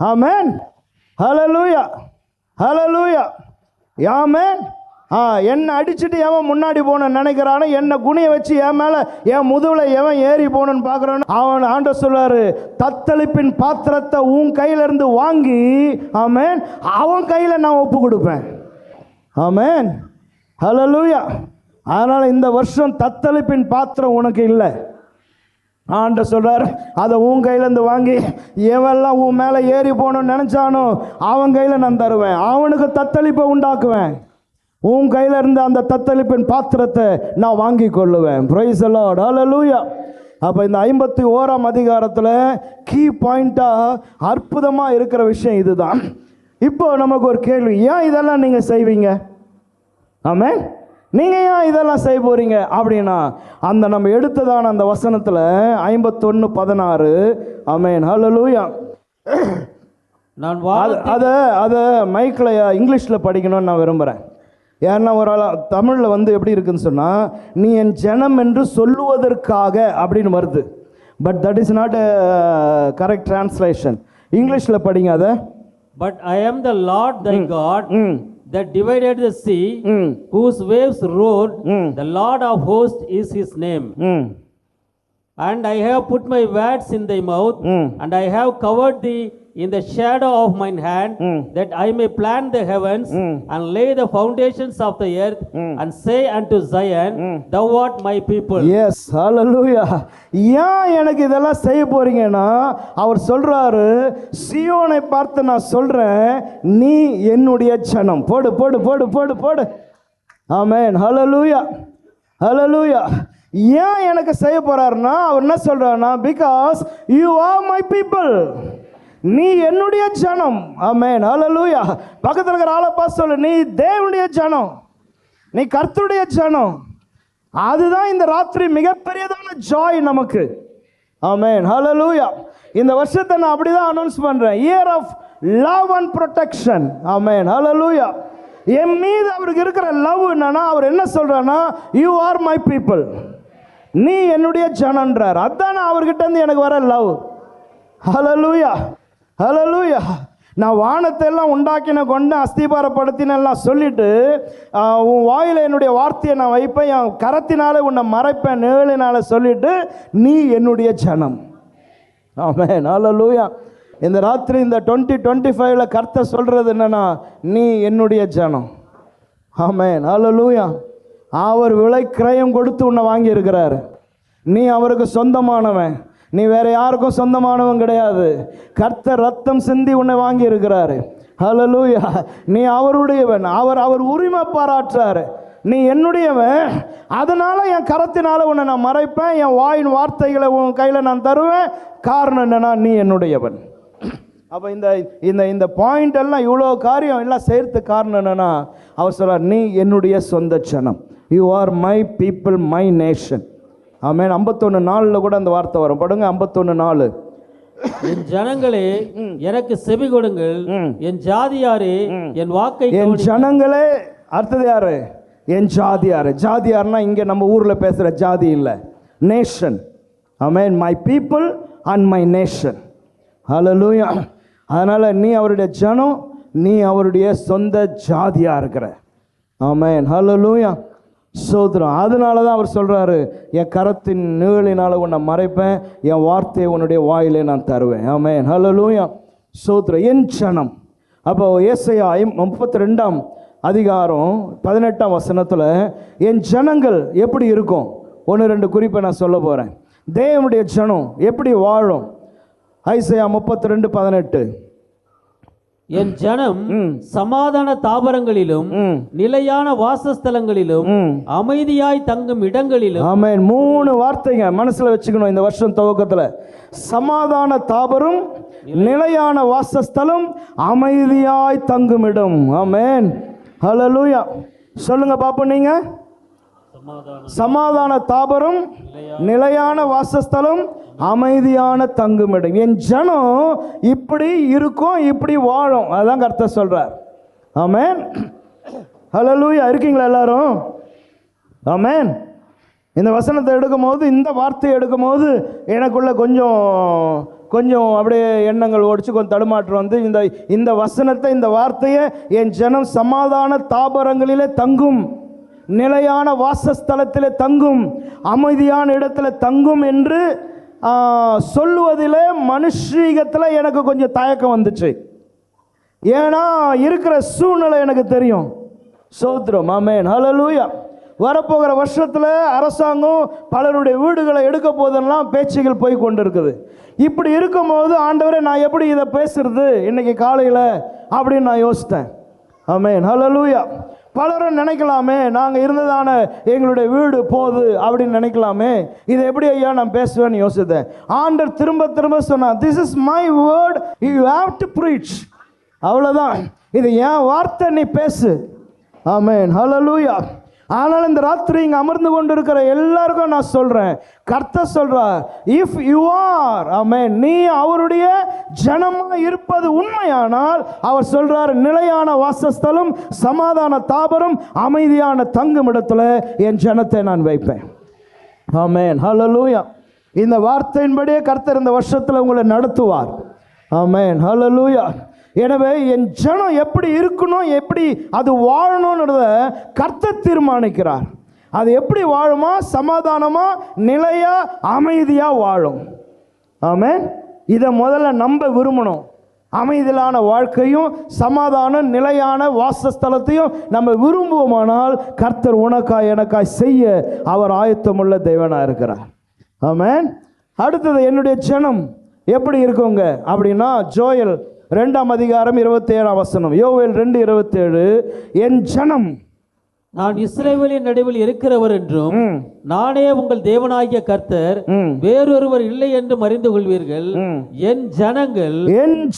ஆமென், ஹல்லேலூயா, ஹல்லேலூயா. ஆமென். என்னை அடிச்சுட்டு எவன் முன்னாடி போகணும்னு நினைக்கிறானோ, என்னை குனியை வச்சு என் மேலே, என் முதுகில் எவன் ஏறி போகணுன்னு பார்க்குறானோ அவன் ஆண்டவர் சொல்வார், தத்தளிப்பின் பாத்திரத்தை உன் கையிலேருந்து வாங்கி, ஆமென், அவன் கையில் நான் ஒப்பு கொடுப்பேன். ஆமென், ஹல்லேலூயா. அதனால் இந்த வருஷம் தத்தளிப்பின் பாத்திரம் உனக்கு இல்லை. ஆண்டவர் சொல்றார், அதை உன் கையிலேருந்து வாங்கி எவெல்லாம் உன் மேலே ஏறி போகணும்னு நினச்சானோ அவன் கையில் நான் தருவேன். அவனுக்கு தத்தளிப்பை உண்டாக்குவேன். உன் கையில் இருந்த அந்த தத்தளிப்பின் பாத்திரத்தை நான் வாங்கி கொள்ளுவேன். பிரைஸ் தி லார்ட், ஹல்லேலூயா. அப்போ இந்த 51ஆம் அதிகாரத்தில் கீ பாயிண்ட்டாக அற்புதமாக இருக்கிற விஷயம் இதுதான். இப்போ நமக்கு ஒரு கேள்வி, ஏன் இதெல்லாம் நீங்கள் செய்வீங்க? ஆமென். நீங்கள் ஏன் இதெல்லாம் செய்ய போகிறீங்க அப்படின்னா, அந்த நம்ம எடுத்ததான அந்த வசனத்தில் 51:16, ஆமென், ஹல்லேலூயா. நான் அதை மைக்கில் இங்கிலீஷில் படிக்கணும்னு நான் விரும்புகிறேன். ஏன்னா ஒரு தமிழில் எப்படி இருக்குன்னு சொன்னால், நீ என் ஜனம் என்று சொல்லுவதற்காக அப்படின்னு வருது. But that is not correct translation. இங்கிலீஷில் படிங்க அதை. But I am the Lord thy God that divided the sea, whose waves roared. The Lord of hosts is his name. And I have put my words in thy mouth, and I have covered thee in the shadow of mine hand, that I may plant the heavens and lay the foundations of the earth, and say unto Zion, thou art my people. Yes, hallelujah. ஏன் எனக்கு இதெல்லாம் செய்ய போறீங்கன்னா, அவர் சொல்றாரு, சியோனை பார்த்து நான் சொல்றேன், நீ என்னுடைய ஜனம். போடு போடு போடு போடு போடு. ஆமென், ஹல்லேலூயா, ஹல்லேலூயா. ஏன் எனக்கு செய்ய போறாருன்னா, அவர் என்ன சொல்றாருன்னா, because you are my people. நீ என்னுடைய ஜனம். ஆமென், ஹல்லேலூயா. பக்கத்தில் இருக்கிற ஆளை பார்த்து சொல்லு, நீ தேவனுடைய ஜனம், நீ கர்த்தருடைய ஜனம். அதுதான் இந்த ராத்திரி மிகப்பெரியதான ஜாய் நமக்கு. ஆமென், ஹல்லேலூயா. இந்த வருஷத்தை நான் அப்படிதான் அனௌன்ஸ் பண்றேன், year of love and protection. ஆமென், ஹல்லேலூயா. என் மீது அவருக்கு இருக்கிற லவ் என்னன்னா, அவர் என்ன சொல்றாருன்னா, யூ ஆர் மை பீப்புள், நீ என்னுடைய ஜனன்றார். அதான் அவர்கிட்ட இருந்து எனக்கு வர லவ். ஹல்லேலூயா, ஹல்லேலூயா. நான் வானத்தை எல்லாம் உண்டாக்கின கொண்டு அஸ்திபாரப்படுத்தினெல்லாம் சொல்லிட்டு, உன் வாயில் என்னுடைய வார்த்தையை நான் வைப்பேன், என் கரத்தினால உன்னை மறைப்பேன், நிழலினால சொல்லிட்டு, நீ என்னுடைய ஜனம். ஆமென், ஹல்லேலூயா. இந்த ராத்திரி இந்த 2025 கர்த்தர் சொல்றது என்னன்னா, நீ என்னுடைய ஜனம். ஆமென், ஹல்லேலூயா. அவர் விலை கிரயம் கொடுத்து உன்னை வாங்கி இருக்கிறாரு. நீ அவருக்கு சொந்தமானவன். நீ வேற யாருக்கும் சொந்தமானவன் கிடையாது. கர்த்தர் ரத்தம் சிந்தி உன்னை வாங்கி இருக்கிறாரு. ஹல்லேலூயா. நீ அவருடையவன். அவர் உரிமை பாராட்டுறாரு. நீ என்னுடையவன், அதனால என் கரத்தினால உன்னை நான் மறைப்பேன், என் வாயின் வார்த்தைகளை உன் கையில் நான் தருவேன். காரணம் என்னன்னா, நீ என்னுடையவன். அப்போ இந்த பாயிண்ட் எல்லாம், இவ்வளோ காரியம் எல்லாம் செய்யறதுக்கு காரணம் என்னன்னா, அவர் சொல்றார், நீ என்னுடைய சொந்த ஜனம். You are my people, my nation. ஆமென். 51:4 கூட அந்த வார்த்தை வரும். படுங்க, 51:4. என் ஜனங்களே எனக்கு செவி கொடுங்கள், என் ஜாதியாரே என் வாக்கை. என் ஜனங்களே, அடுத்தது யாரு? என் ஜாதியாரு. ஜாதியார்னா இங்கே நம்ம ஊரில் பேசுகிற ஜாதி இல்லை, நேஷன். ஆமென். My people and my nation. ஹல்லேலூயா. அதனால் நீ அவருடைய ஜனம், நீ அவருடைய சொந்த ஜாதியாக இருக்கிற. ஆமென், ஹல்லேலூயா, சோதரம். அதனால தான் அவர் சொல்கிறாரு, என் கரத்தின் நிழலினால் உன்னை மறைப்பேன், என் வார்த்தையை உன்னுடைய வாயிலே நான் தருவேன். ஆமென், ஹல்லேலூயா, சோதரம். என் ஜனம். அப்போ ஏசாயா 32ஆம் அதிகாரம் 18ஆம் வசனத்தில் என் ஜனங்கள் எப்படி இருக்கும், 1-2 குறிப்பை நான் சொல்ல போகிறேன். தேவனுடைய ஜனம் எப்படி வாழும்? ஏசாயா 32:18. என் ஜனம் சமாதான தாபரங்களிலும் நிலையான வாசஸ்தலங்களிலும் அமைதியாய் தங்கும் இடங்களிலும். ஆமென். 3 வார்த்தைங்க மனசுல வச்சுக்கணும் இந்த வருஷம் துவக்கத்தில். சமாதான தாபரம், நிலையான வாசஸ்தலம், அமைதியாய் தங்கும் இடம். ஆமென், ஹல்லேலூயா. சொல்லுங்க பாப்போம். நீங்க சமாதான தாபரம், நிலையான வாசஸ்தலம், அமைதியான தங்குமிடம். என் ஜனம் இப்படி இருக்கும், இப்படி வாழும். அதான் கர்த்தர் சொல்றார். ஆமென், ஹல்லேலூயா. இருக்கீங்களா எல்லாரும்? ஆமென். இந்த வசனத்தை எடுக்கும் போது, இந்த வார்த்தையை எடுக்கும் போது எனக்குள்ள கொஞ்சம் அப்படியே எண்ணங்கள் ஓடிச்சு, கொஞ்சம் தடுமாற்றம் வந்து, இந்த வசனத்தை, இந்த வார்த்தையை, என் ஜனம் சமாதான தாபரங்களிலே தங்கும், நிலையான வாசஸ்தலத்திலே தங்கும், அமைதியான இடத்துல தங்கும் என்று சொல்லுவதில் மனுஷீகத்தில் எனக்கு கொஞ்சம் தயக்கம் வந்துச்சு. ஏன்னா இருக்கிற சூழ்நிலை எனக்கு தெரியும். சோத்ரம். ஆமென், ஹல்லேலூயா. வரப்போகிற வருஷத்தில் அரசாங்கம் பலருடைய வீடுகளை எடுக்க போதெல்லாம் பேச்சுகள் போய் கொண்டு இருக்குது. இப்படி இருக்கும்போது ஆண்டவரே நான் எப்படி இதை பேசுறது இன்னைக்கு காலையில் அப்படின்னு நான் யோசித்தேன். ஆமென், ஹல்லேலூயா. பலரும் நினைக்கலாமே, நாங்கள் இருந்ததான எங்களுடைய வீடு போகுது அப்படின்னு நினைக்கலாமே, இதை எப்படி ஐயா நான் பேசுவேன்னு யோசித்தேன். ஆண்டவர் திரும்ப திரும்ப சொன்னார், this is my word, you have to preach. அவ்வளோதான், இது என் வார்த்தை, நீ பேசு. ஆமென், ஹல்லேலூயா. ஆனால் இந்த ராத்திரி இங்கே அமர்ந்து கொண்டு இருக்கிற எல்லாருக்கும் நான் சொல்கிறேன், கர்த்தர் சொல்கிறார், இஃப் யூ ஆர், ஆமென், நீ அவருடைய ஜனமாக இருப்பது உண்மையானால் அவர் சொல்கிறார், நிலையான வாசஸ்தலம், சமாதான தாபரம், அமைதியான தங்கும் இடத்துல என் ஜனத்தை நான் வைப்பேன். ஆமென், ஹல்லேலூயா. இந்த வார்த்தையின்படியே கர்த்தர் இந்த வருஷத்தில் உங்களை நடத்துவார். ஆமென், ஹல்லேலூயா. எனவே என் ஜனம் எப்படி இருக்கணும், எப்படி அது வாழணும்ன்றத கர்த்தர் தீர்மானிக்கிறார். அது எப்படி வாழுமா, சமாதானமா, நிலையா, அமைதியா வாழும். ஆமென். இதை முதல்ல நம்ப விரும்பணும். அமைதியான வாழ்க்கையும் சமாதானம் நிலையான வாசஸ்தலத்தையும் நம்ம விரும்புவோமானால் கர்த்தர் உனக்காய் எனக்காய் செய்ய அவர் ஆயத்தமுள்ள தேவனாக இருக்கிறார். ஆமென். அடுத்தது என்னுடைய ஜனம் எப்படி இருக்குங்க அப்படின்னா, ஜோயல் 2ஆம் அதிகாரம் 27ஆம் வசனம், யோவேல் 2:27, என் ஜனம், நான் இஸ்ரவேலின் நடுவில் இருக்கிறவர் என்றும் நானே உங்கள் தேவனாகிய கர்த்தர், வேறொருவர் இல்லை என்றும் அறிந்து கொள்வீர்கள். என்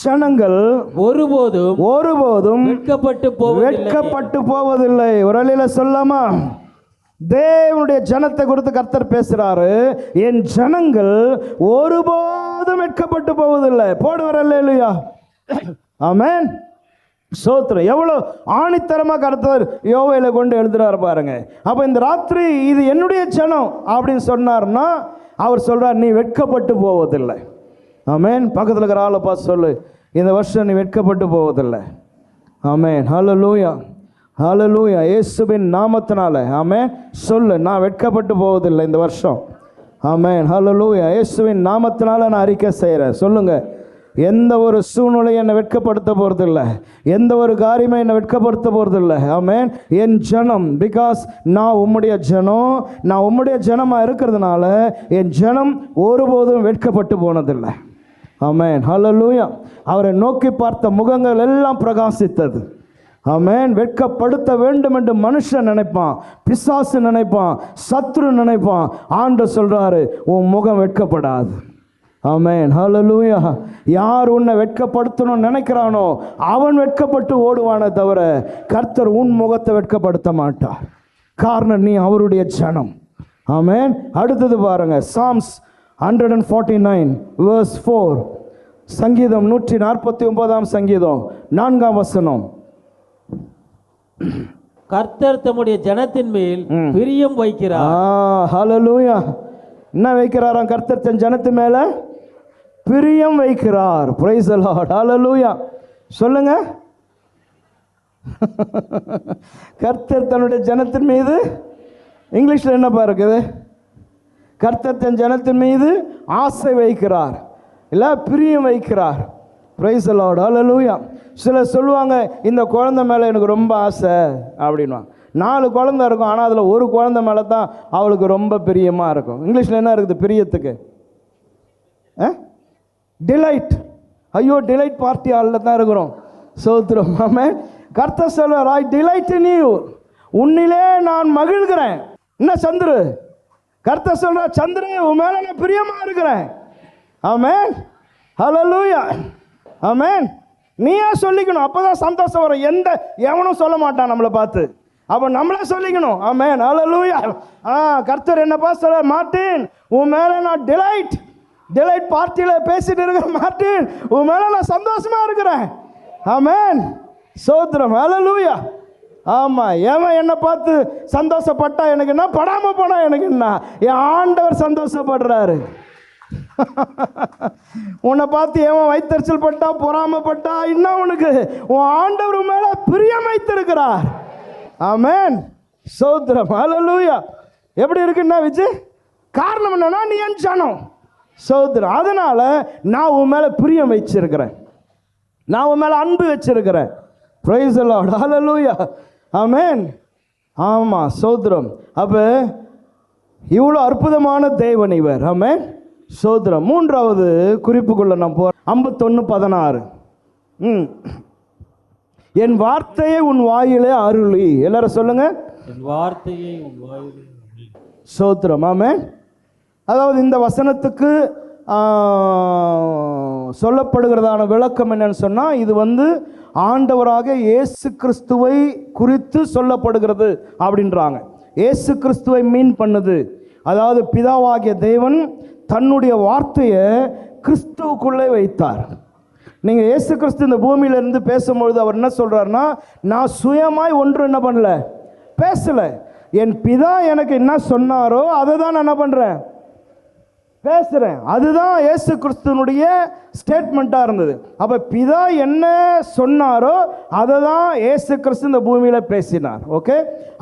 ஜனங்கள் ஒருபோதும் வெட்கப்பட்டு போவதில்லை. ஒரு அலையில சொல்லாமா? தேவனுடைய ஜனத்தை குறித்து கர்த்தர் பேசுறாரு, என் ஜனங்கள் ஒருபோதும் வெட்கப்பட்டு போவதில்லை. போடுவார் அல்லேலூயா. ஆமென், சோத்ரம். எவ்வளோ ஆணித்தரமாக கர்த்தர் யோவேலை கொண்டு எழுதுறாரு பாருங்க. அப்போ இந்த ராத்திரி இது என்னுடைய ஜனம் அப்படின்னு சொன்னார்னா அவர் சொல்றார், நீ வெட்கப்பட்டு போவதில்லை. ஆமென். பக்கத்தில் இருக்கிற ஆளை பார்த்து சொல்லு, இந்த வருஷம் நீ வெட்கப்பட்டு போவதில்லை. ஆமென், ஹல்லேலூயா, ஹல்லேலூயா. இயேசுவின் நாமத்தினால ஆமென் சொல்லு, நான் வெட்கப்பட்டு போவதில்லை இந்த வருஷம். ஆமென், ஹல்லேலூயா. இயேசுவின் நாமத்தினால நான் அறிக்கை செய்கிறேன். சொல்லுங்க, எந்த ஒரு சூழ்நிலையை என்னை வெட்கப்படுத்த போகிறதில்லை, எந்த ஒரு காரியமே என்னை வெட்கப்படுத்த போகிறதில்லை. ஆமென். என் ஜனம், பிகாஸ் நான் உம்முடைய ஜனம், நான் உம்முடைய ஜனமாக இருக்கிறதுனால என் ஜனம் ஒருபோதும் வெட்கப்பட்டு போனதில்லை. ஆமென், ஹல்லேலூயா. அவரை நோக்கி பார்த்த முகங்கள் எல்லாம் பிரகாசித்தது. ஆமென். வெட்கப்படுத்த வேண்டும் என்று மனுஷன் நினைப்பான், பிசாசு நினைப்பான், சத்ரு நினைப்பான். ஆண்டவர் சொல்றாரு, உன் முகம் வெட்கப்படாது. ஆமென், ஹல்லேலூயா. யார் உன்னை வெட்கப்படுத்தணும்னு நினைக்கிறானோ அவன் வெட்கப்பட்டு ஓடுவானே தவிர கர்த்தர் உன் முகத்தை வெட்கப்படுத்த மாட்டார். காரணம், நீ அவருடைய ஜனம். ஆமென். அடுத்தது பாருங்க, சாம்ஸ் 149 verse 4, சங்கீதம் 149ஆம் சங்கீதம் 4ஆம் வசனம். கர்த்தர் தம்முடைய ஜனத்தின் மேல் பிரியம் வைக்கிறார். ஹல்லேலூயா. என்ன வைக்கிறாராம் கர்த்தர்? தன் ஜனத்தின் மேல பிரியம் வைக்கிறார். பிரைஸ் தி லார்ட், ஹல்லேலூயா. சொல்லுங்க, கர்த்தர் தன்னுடைய ஜனத்தின் மீது, இங்கிலீஷ்ல என்னப்பா இருக்குது? கர்த்தர் தன் ஜனத்தின் மீது ஆசை வைக்கிறார், இல்லை பிரியம் வைக்கிறார். பிரைஸ் தி லார்ட், ஹல்லேலூயா. சிலர் சொல்லுவாங்க, இந்த குழந்தை மேலே எனக்கு ரொம்ப ஆசை அப்படின்வாங்க. 4 குழந்தை இருக்கும், ஆனால் அதில் ஒரு குழந்தை மேலே தான் அவளுக்கு ரொம்ப பிரியமாக இருக்கும். இங்கிலீஷில் என்ன இருக்குது பிரியத்துக்கு? டிலைட். ஐயோ, டிலைட் பார்ட்டி ஆளில் தான் இருக்கிறோம். சோத்ரம். ஆமென். கர்த்தர் சொல்றார், ஐ டிலைட் இன் யூ, உன்னிலே நான் மகிழ்கிறேன். என்ன சந்திரு? கர்த்தர் சொல்றார், சந்திரே உன் மேலே நான் பிரியமாக இருக்கிறேன். ஆமென், ஹல்லேலூயா. ஆமென். நீயே சொல்லிக்கணும், அப்போதான் சந்தோஷம் வரும். எவனும் சொல்ல மாட்டான் நம்மளை பார்த்து, அப்போ நம்மளே சொல்லிக்கணும். ஆமென், ஹல்லேலூயா. கர்த்தர் என்னப்பா சொல்ற, மார்ட்டின் உன் மேலே நான் டிலைட் பார்ட்டியில் பேசிட்டு இருக்கிற மார்ட்டின், உன் மேலே நான் சந்தோஷமா இருக்கிறேன். ஆமென், சோத்ரம், ஹல்லேலூயா. ஆமாம், ஏன் என்னை பார்த்து சந்தோஷப்பட்டா எனக்கு என்ன, படாமல் போனா எனக்கு என்ன? என் ஆண்டவர் சந்தோஷப்படுறாரு. உன்னை பார்த்து ஏன் வைத்தறிச்சல் பட்டா, பொறாமப்பட்டா, இன்னும் உனக்கு உன் ஆண்டவர் மேல பிரியம் வைத்திருக்கிறார். ஆமென், சோத்ரம், ஹல்லேலூயா. எப்படி இருக்குன்னா விஜய், காரணம் என்னன்னா நீ என் ஜனம். சோத்ரம். அதனால நான் உன் மேல பிரியம் வச்சிருக்கிறேன், நான் உன் மேல அன்பு வச்சிருக்கிறேன். பிரைஸ் தி லார்ட், ஹல்லேலூயா. ஆமென். ஆமாம், சோத்திரம். அப்போ இவ்வளோ அற்புதமான தேவன் இவர். ஆமென், சோத்திரம். மூன்றாவது குறிப்புக்குள்ள நான் போகிறேன். 51:16. என் வார்த்தையை உன் வாயிலே அருளி. எல்லாரும் சொல்லுங்க, என் வார்த்தையை உன் வாயிலே அருளி. சோத்திரம். ஆமென். அதாவது இந்த வசனத்துக்கு சொல்லப்படுகிறதான விளக்கம் என்னன்னு சொன்னால், இது ஆண்டவராக இயேசு கிறிஸ்துவை குறித்து சொல்லப்படுகிறது அப்படின்றாங்க. இயேசு கிறிஸ்துவை மீன் பண்ணுது. அதாவது பிதாவாகிய தேவன் தன்னுடைய வார்த்தையை கிறிஸ்துவுக்குள்ளே வைத்தார். நீங்கள் இயேசு கிறிஸ்து இந்த பூமியிலிருந்து பேசும்பொழுது அவர் என்ன சொல்கிறாருன்னா, நான் சுயமாய் ஒன்று என்ன பண்ணல, பேசலை. என் பிதா எனக்கு என்ன சொன்னாரோ அதை தான் நான் என்ன பண்ணுறேன், பேசுகிறேன். அதுதான் இயேசு கிறிஸ்துவனுடைய ஸ்டேட்மெண்ட்டாக இருந்தது. அப்போ பிதா என்ன சொன்னாரோ அதை தான் இயேசு கிறிஸ்து இந்த பூமியில் பேசினார். ஓகே,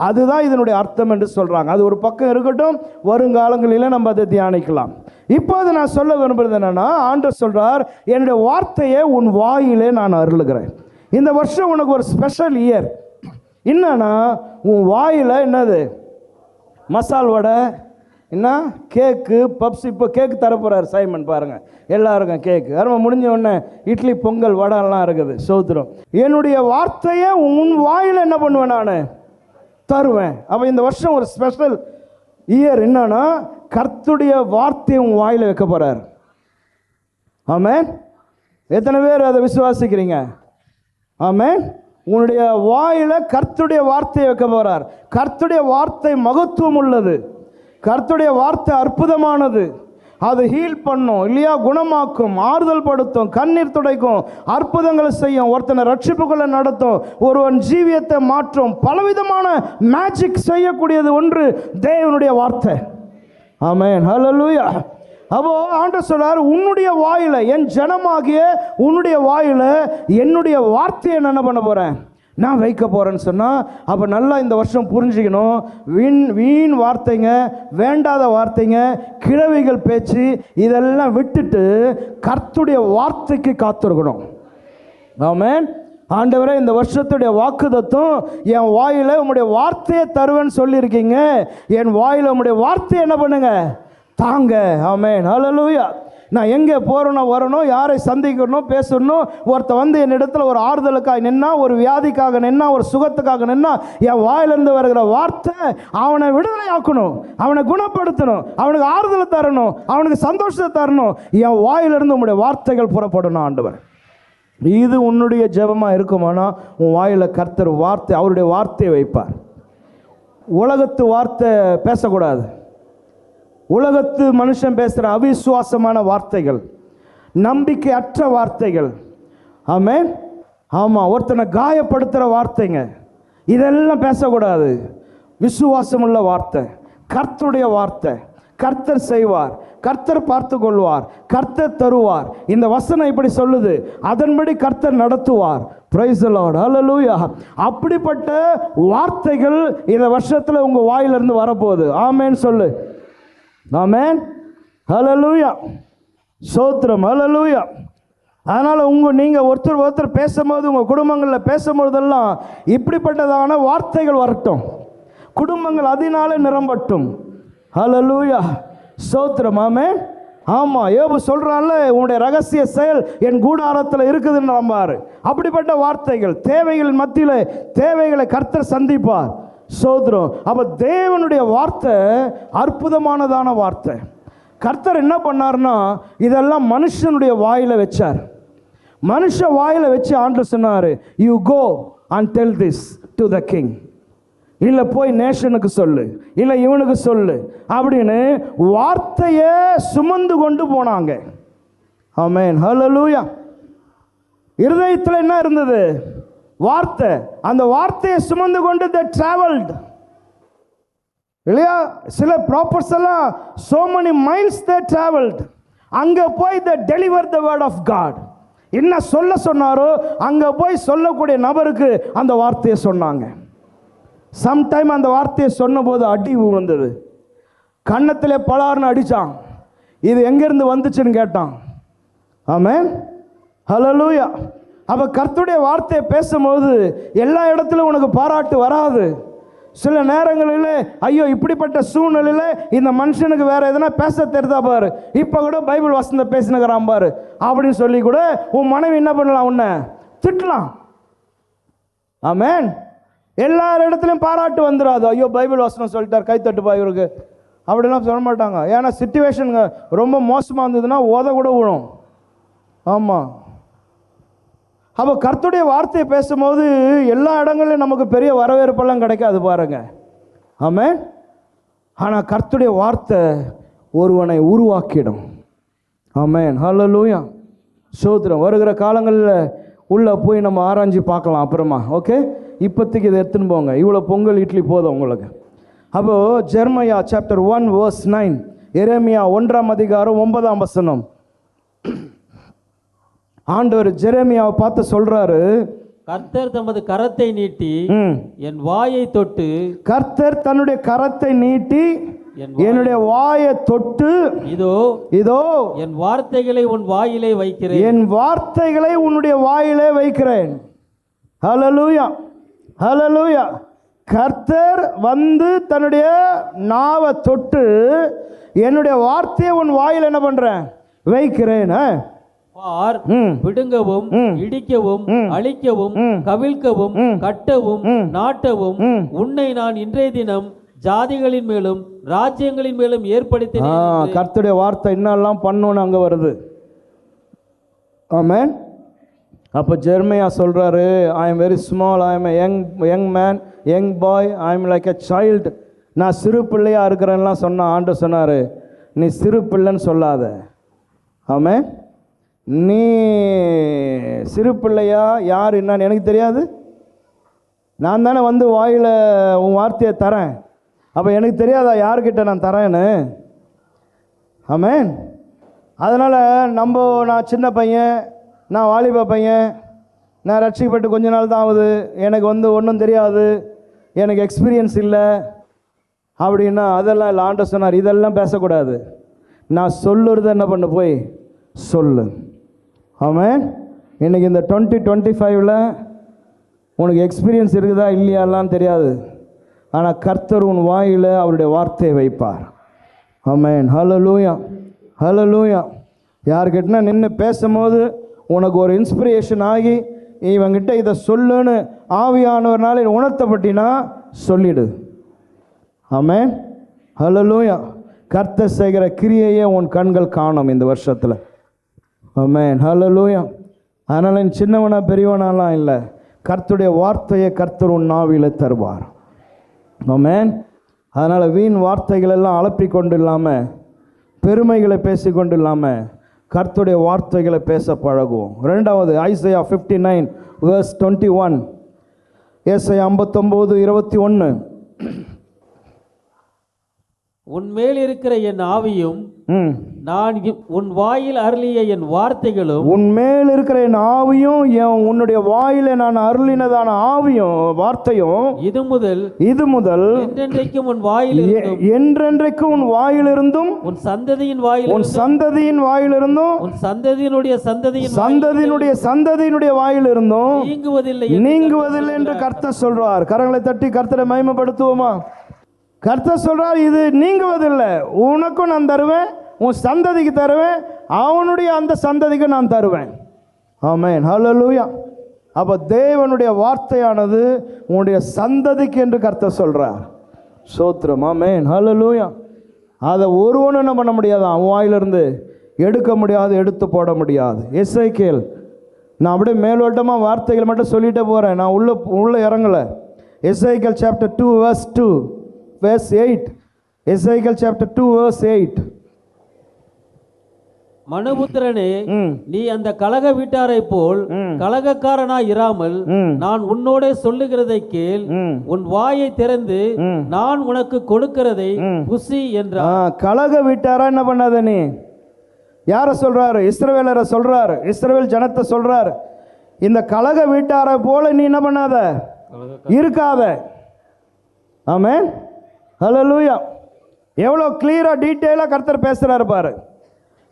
அதுதான் இதனுடைய அர்த்தம் என்று சொல்கிறாங்க. அது ஒரு பக்கம் இருக்கட்டும், வருங்காலங்களில் நம்ம அதை தியானிக்கலாம். இப்போது நான் சொல்ல விரும்புகிறது என்னென்னா, ஆண்டவர் சொல்கிறார், என்னுடைய வார்த்தையை உன் வாயிலே நான் அருளுகிறேன். இந்த வருஷம் உனக்கு ஒரு ஸ்பெஷல் இயர். என்னன்னா, உன் வாயில் என்னது, மசால் வடை, என்ன கேக்கு, பப்ஸ். இப்போ கேக்கு தரப்போகிறார் சைமன், பாருங்கள் எல்லாருக்கும் கேக்கு. அருமை முடிஞ்ச உடனே இட்லி, பொங்கல், வடைலாம் இருக்குது. சோத்திரம். என்னுடைய வார்த்தையை உன் வாயில் என்ன பண்ணுவேன், நான் தருவேன். அப்போ இந்த வருஷம் ஒரு ஸ்பெஷல் இயர். என்னன்னா, கர்த்தருடைய வார்த்தையை உன் வாயில் வைக்க போகிறார். ஆமென். எத்தனை பேர் அதை விசுவாசிக்கிறீங்க? ஆமென். உன்னுடைய வாயில் கர்த்தருடைய வார்த்தையை வைக்க போகிறார். கர்த்தருடைய வார்த்தை மகத்துவம் உள்ளது. கர்த்தருடைய வார்த்தை அற்புதமானது. அது ஹீல் பண்ணும் இல்லையா, குணமாக்கும், ஆறுதல் படுத்தும், கண்ணீர் துடைக்கும், அற்புதங்களை செய்யும், ஒருத்தனை ரட்சிப்புகளை நடத்தும், ஒருவன் ஜீவியத்தை மாற்றும், பலவிதமான மேஜிக் செய்யக்கூடியது ஒன்று தேவனுடைய வார்த்தை. ஆமென், ஹல்லேலூயா. அப்போ ஆண்டவர் சொல்றார், உன்னுடைய வாயில, என் ஜனமாகிய உன்னுடைய வாயில என்னுடைய வார்த்தையை என்ன பண்ண போறேன், நான் வைக்க போகிறேன்னு சொன்னால், அப்போ நல்லா இந்த வருஷம் புரிஞ்சுக்கணும். வீண் வார்த்தைங்க, வேண்டாத வார்த்தைங்க, கிழவிகள் பேச்சு, இதெல்லாம் விட்டுட்டு கர்த்தருடைய வார்த்தைக்கு காத்திருக்கணும். ஆமென். ஆண்டவரே, இந்த வருஷத்துடைய வாக்குத்தத்தம், என் வாயில் உம்முடைய வார்த்தையை தருவேன்னு சொல்லியிருக்கீங்க. என் வாயில் உம்முடைய வார்த்தையை என்ன பண்ணுங்க, தாங்க. ஆமென், ஹல்லேலூயா. நான் எங்கே போகிறேனோ வரணும், யாரை சந்திக்கணும், பேசணும், ஒருத்த என்னிடத்தில் ஒரு ஆறுதலுக்காக நின்னா, ஒரு வியாதிக்காக நின்னா, ஒரு சுகத்துக்காக நின்னா, என் வாயிலிருந்து வருகிற வார்த்தை அவனை விடுதலை ஆக்கணும், அவனை குணப்படுத்தணும், அவனுக்கு ஆறுதலை தரணும், அவனுக்கு சந்தோஷத்தை தரணும். என் வாயிலிருந்து உங்களுடைய வார்த்தைகள் புறப்படணும். ஆண்டவர், இது உன்னுடைய ஜெபமாக இருக்குமானா, உன் வாயில் கர்த்தர் வார்த்தை, அவருடைய வார்த்தையை வைப்பார். உலகத்து வார்த்தை பேசக்கூடாது. உலகத்து மனுஷன் பேசுகிற அவிசுவாசமான வார்த்தைகள், நம்பிக்கை அற்ற வார்த்தைகள், ஆமென், ஆமாம், ஒருத்தனை காயப்படுத்துகிற வார்த்தைங்க, இதெல்லாம் பேசக்கூடாது. விசுவாசமுள்ள வார்த்தை, கர்த்தருடைய வார்த்தை. கர்த்தர் செய்வார், கர்த்தர் பார்த்து கொள்வார், கர்த்தர் தருவார். இந்த வசனம் இப்படி சொல்லுது, அதன்படி கர்த்தர் நடத்துவார். பிரைஸ் தி லார்ட், ஹல்லேலூயா. அப்படிப்பட்ட வார்த்தைகள் இந்த வருஷத்தில் உங்கள் வாயிலிருந்து வரப்போகுது. ஆமென் சொல்லு. ஆமென், ஹல்லேலூயா, ஸ்தோத்திரம், ஹல்லேலூயா. அதனால் நீங்கள் ஒருத்தர் பேசும்போது, உங்கள் குடும்பங்களில் பேசும்போதெல்லாம் இப்படிப்பட்டதான வார்த்தைகள் வரட்டும். குடும்பங்கள் அதனால நிரம்பட்டும். ஹல்லேலூயா, ஸ்தோத்திரம், ஆமென். ஆமாம், யோபு சொல்கிறான்ல, உன்னுடைய ரகசிய செயல் என் கூடாரத்தில் இருக்குதுன்னு நம்பாரு. அப்படிப்பட்ட வார்த்தைகள், தேவைகள் மத்தியில் தேவைகளை கர்த்தர் சந்திப்பார். ஸ்தோத்திரம். அப்போ தேவனுடைய வார்த்தை அற்புதமானதான வார்த்தை. கர்த்தர் என்ன பண்ணார்னா, இதெல்லாம் மனுஷனுடைய வாயில் வச்சார். மனுஷ வாயில் வச்சு ஆண்டவர் சொன்னார், you go and tell this to the king. இல்லை போய் நேஷனுக்கு சொல்லு, இல்லை இவனுக்கு சொல்லு அப்படின்னு வார்த்தையை சுமந்து கொண்டு போனாங்க. ஆமென், ஹல்லேலூயா. இருதயத்தில் என்ன இருந்தது, வார்த்தை. அந்த வார்த்தையை சுமந்து கொண்டு they traveled இல்லையா. சில ப்ராப்பர்ஸ் எல்லாம் so many miles they traveled. அங்கே போய் they delivered the word of God. என்ன சொல்ல சொன்னாரோ அங்கே போய் சொல்லக்கூடிய நபருக்கு அந்த வார்த்தையை சொன்னாங்க. சம்டைம் அந்த வார்த்தையை சொன்னபோது அடி விழுந்தது, கன்னத்திலே பலார்னு அடித்தான். இது எங்கேருந்து வந்துச்சுன்னு கேட்டான். ஆமென், ஹல்லேலூயா. அப்போ கர்த்தருடைய வார்த்தையை பேசும்போது எல்லா இடத்துலையும் உனக்கு பாராட்டு வராது. சில நேரங்களில் ஐயோ இப்படிப்பட்ட சூழ்நிலையில் இந்த மனுஷனுக்கு வேற எதனா பேச தெரிதா பாரு, இப்போ கூட பைபிள் வசனத்தை பேசினுக்கிறான் பாரு அப்படின்னு சொல்லி கூட உன் மனைவி என்ன பண்ணலாம், உன்னை திட்டலாம். ஆமென். எல்லார் இடத்துலையும் பாராட்டு வந்துடாது. ஐயோ பைபிள் வசனம் சொல்லிட்டார், கைத்தட்டுப்பா இவருக்கு, அப்படிலாம் சொல்ல மாட்டாங்க. ஏன்னா சிச்சுவேஷனுங்க ரொம்ப மோசமாக இருந்ததுன்னா உத கூட விழும். ஆமாம். அப்போ கர்த்தருடைய வார்த்தையை பேசும்போது எல்லா இடங்கள்லையும் நமக்கு பெரிய வரவேற்பெல்லாம் கிடைக்காது பாருங்க. ஆமென். ஆனால் கர்த்தருடைய வார்த்தை ஒருவனை உருவாக்கிடும். ஆமென். ஹல்லேலூயா. ஸ்தோத்திரம். வருகிற காலங்களில் உள்ளே போய் நம்ம ஆராய்ச்சி பார்க்கலாம் அப்புறமா. ஓகே, இப்போதைக்கு இதை எடுத்துன்னு போங்க. இவ்வளோ பொங்கல் இட்லி போதும் உங்களுக்கு. அப்போது ஜெர்மையா சாப்டர் 1 verse 9, எரேமியா 1ஆம் அதிகாரம் 9ஆம் வசனம். ஆண்டவர் ஜெரேமியாவை பார்த்து சொல்றாரு, கர்த்தர் தமது கரத்தை நீட்டி என் வாயை தொட்டு, கர்த்தர் தன்னுடைய கரத்தை நீட்டி என்னுடைய வாயை தொட்டு, இதோ இதோ என் வார்த்தைகளை உன் வாயிலே வைக்கிறேன், என் வார்த்தைகளை உன்னுடைய வாயிலே வைக்கிறேன். ஹல்லேலூயா, ஹல்லேலூயா. கர்த்தர் வந்து தன்னுடைய நாவை தொட்டு என்னுடைய வார்த்தையை உன் வாயில் என்ன பண்றேன், வைக்கிறேன். பார், பிடுங்கவும் இடிக்கவும் அழிக்கவும் கவிழ்க்கவும் கட்டவும் நாட்டவும் உன்னை நான் இன்றைய தினம் ஜாதிகளின் மேலும் ராஜ்யங்களின் மேலும் ஏற்படுத்தினேன். கர்த்தருடைய வார்த்தை என்னெல்லாம் பண்ணணும்னு அங்க வருது. ஆமென். அப்போ ஜெர்மையா சொல்றாரு, I am very small, I am young man, young boy, I am like a child. நான் சிறு பிள்ளையா இருக்கிறேன்லாம் சொன்ன ஆண்டு சொன்னாரு, நீ சிறு பிள்ளைன்னு சொல்லாத. ஆமென். நீ சிறு பிள்ளையா யார் என்னன்னு எனக்கு தெரியாது. நான் தானே வந்து வாயில் உன் வார்த்தையை தரேன். அப்போ எனக்கு தெரியாதா யார்கிட்ட நான் தரேன்னு? ஆமென். அதனால் நான் சின்ன பையன், நான் வாலிப பையன், நான் ரட்சிக்கப்பட்டு கொஞ்ச நாள் தான் ஆகுது, எனக்கு ஒன்றும் தெரியாது, எனக்கு எக்ஸ்பீரியன்ஸ் இல்லை அப்படின்னா அதெல்லாம் இல்லை. ஆண்டவர் சொன்னார், இதெல்லாம் பேசக்கூடாது. நான் சொல்லுறது என்ன பண்ண போய் சொல்லு. ஆமென். இன்றைக்கி இந்த 2025 உனக்கு எக்ஸ்பீரியன்ஸ் இருக்குதா இல்லையாலாம் தெரியாது, ஆனால் கர்த்தர் உன் வாயில் அவருடைய வார்த்தையை வைப்பார். ஆமென். ஹல்லேலூயா, ஹல்லேலூயா. யார்கிட்டனா நின்று பேசும்போது உனக்கு ஒரு இன்ஸ்பிரேஷன் ஆகி இவங்கிட்ட இதை சொல்லுன்னு ஆவியானவர்னால உணர்த்தப்பட்டினா சொல்லிடு. ஆமென். ஹல்லேலூயா. கர்த்தர் செய்கிற கிரியையே உன் கண்கள் காணும் இந்த வருஷத்தில். ஆமென். ஹல்லேலூயா. அதனால் நீ சின்னவனா பெரியவனாலாம் இல்லை, கர்த்தருடைய வார்த்தையை கர்த்தர் உன் நாவில தருவார். ஆமென். அதனால் வீண் வார்த்தைகள் எல்லாம் அலப்பி கொண்டு இல்லாமல், பெருமைகளை பேசி கொண்டு இல்லாமல் கர்த்தருடைய வார்த்தைகளை பேச பழகுவோம். ரெண்டாவது ஐசையா 59 verse 21, ஏசாயா 59:21. உன்மேல் இருக்கிற என் ஆவியும் நான் உன் வாயில் அருளிய என் வார்த்தைகளும், உன்மேல் இருக்கிற என் ஆவியும் உன்னுடைய வாயில நான் அருளினதான ஆவியும் வார்த்தையும் இது முதல் என்றென்றைக்கும் உன் வாயில் என்றென்றைக்கும் உன் வாயிலிருந்தும் உன் சந்ததியின் வாயில் உன் சந்ததியின் வாயிலிருந்தும் உன் சந்ததியினுடைய சந்ததியினுடைய வாயிலிருந்தும் நீங்குவதில்லை என்று கர்த்தர் சொல்றார். கரங்களை தட்டி கர்த்தரை மகிமைப்படுத்துவோமா? கர்த்தர் சொல்றார், இது நீங்குவதில்லை. உனக்கும் நான் தருவேன், உன் சந்ததிக்கு தருவேன், அவனுடைய அந்த சந்ததிக்கு நான் தருவேன். ஆமென். ஹல்லேலூயா. அப்போ தேவனுடைய வார்த்தையானது உன்னுடைய சந்ததிக்கு என்று கர்த்தர் சொல்றார். ஸ்தோத்திரம். ஆமென். ஹல்லேலூயா. அதை ஒருவனும் என்ன பண்ண முடியாது, அவன் வாயிலிருந்து எடுக்க முடியாது, எடுத்து போட முடியாது. எசேக்கியேல், நான் அப்படியே மேலோட்டமாக வார்த்தைகள் மட்டும் சொல்லிட்டே போகிறேன், நான் உள்ள இறங்கலை. எசேக்கியேல் chapter 2 verse 2 verse 8. எசேக்கியேல் chapter 2 verse 8. மனுபுத்திரனே, நீ அந்த கலக வீட்டாரை போல் கலகக்காரனாய் இராமல் நான் உன்னோட சொல்லுகிறதை கேள், உன் வாயை திறந்து நான் உனக்கு கொடுக்கிறதை புசி என்றார். கலக வீட்டாரா என்ன பண்ணாத? நீ யார சொல்றாரு? இஸ்ரவேலரை சொல்றாரு, இஸ்ரவேல் ஜனத்தை சொல்றாரு. இந்த கலக வீட்டாரை போல நீ என்ன பண்ணாத, இருக்காத. ஆமென். ஹல்லேலூயா. எவ்வளோ கிளியராக டீட்டெயிலாக கர்த்தர் பேசுகிறாரு பாரு.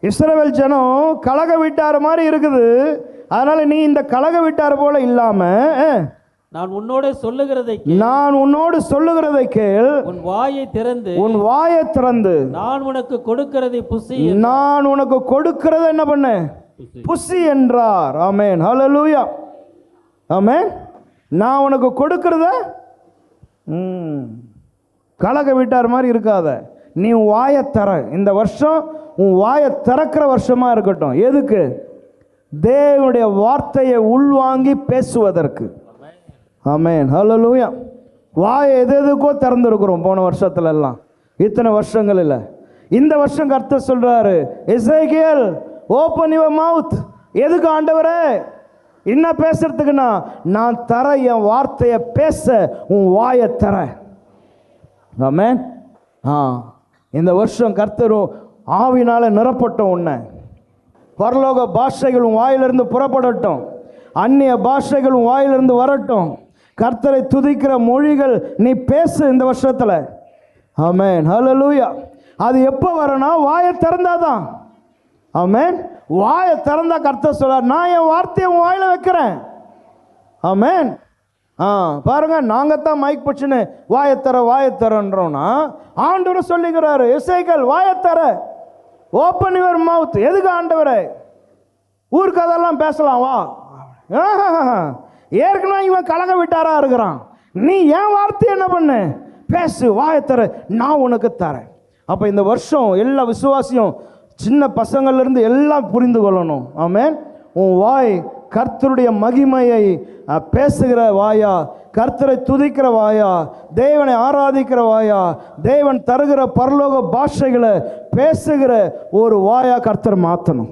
இஸ்ரவேல் ஜனம் கலக வீட்டார் மாதிரி இருக்குது, அதனால் நீ இந்த கலக வீட்டார் போல் இல்லாமல் நான் உன்னோட சொல்லுகிறதை நான் உன்னோடு சொல்லுகிறதை கேள், உன் வாயை திறந்து உன் வாயை திறந்து நான் உனக்கு கொடுக்கிறதை புசி நான் உனக்கு கொடுக்கிறத என்ன பண்ணு, புசி என்றார். ஆமென், ஹல்லேலூயா. ஆமென். நான் உனக்கு கொடுக்கிறத கலக விட்டார் மாதிரி இருக்காத, நீ உன் வாயை தர. இந்த வருஷம் உன் வாயை திறக்கிற வருஷமா இருக்கட்டும். எதுக்கு? தேவனுடைய வார்த்தையை உள்வாங்கி பேசுவதற்கு. ஆமென், ஹல்லேலூயா. வாயை எதுக்கோ திறந்துருக்கிறோம் போன வருஷத்துல எல்லாம், இத்தனை வருஷங்கள் இல்லை. இந்த வருஷம் கர்த்தர் சொல்றாரு, எசேக்கியேல் ஓப்பன் யுவர் மவுத். எதுக்கு ஆண்டவரே? என்ன பேசுறதுக்குன்னா, நான் தர என் வார்த்தையை பேச உன் வாயை தர. ஆமென். இந்த வருஷம் கர்த்தரும் ஆவினால நிரப்பட்டும். உன்னை பரலோக பாஷைகள் உன் வாயிலிருந்து புறப்படட்டும், அந்நிய பாஷைகள் உன் வாயிலிருந்து வரட்டும், கர்த்தரை துதிக்கிற மொழிகள் நீ பேசு இந்த வருஷத்துல. ஆமென், ஹல்லேலூயா. அது எப்போ வரணும்? வாயை திறந்தாதான். ஆமென். வாயை திறந்தா கர்த்தர் சொல்றார், நான் என் வார்த்தையை உன் வாயில வைக்கிறேன். ஆமென். பாருங்க, நாங்க தான் மைக் பிடிச்சுன்னு வாயத்தரன்றோம்னா, ஆண்டவர் சொல்லுகிறாரு, எசேக்கியேல் வாயத்தர, ஓப்பன் யுவர் மவுத். எதுக்கு ஆண்டவரே? ஊருக்கு அதெல்லாம் பேசலாம் வா. ஏற்கனவே இவன் கலக விட்டாரா இருக்கிறான். நீ என் வார்த்தை என்ன பண்ணு, பேசு, வாயத்தர, நான் உனக்கு தரேன். அப்போ இந்த வருஷம் எல்லா விசுவாசியும் சின்ன பசங்கள்லேருந்து எல்லாம் புரிந்து கொள்ளணும். ஆமென். உன் வாய் கர்த்தருடைய மகிமையை பேசுகிற வாயா, கர்த்தரை துதிக்கிற வாயா, தேவனை ஆராதிக்கிற வாயா, தேவன் தருகிற பரலோக பாஷைகளை பேசுகிற ஒரு வாயா கர்த்தர் மாற்றணும்.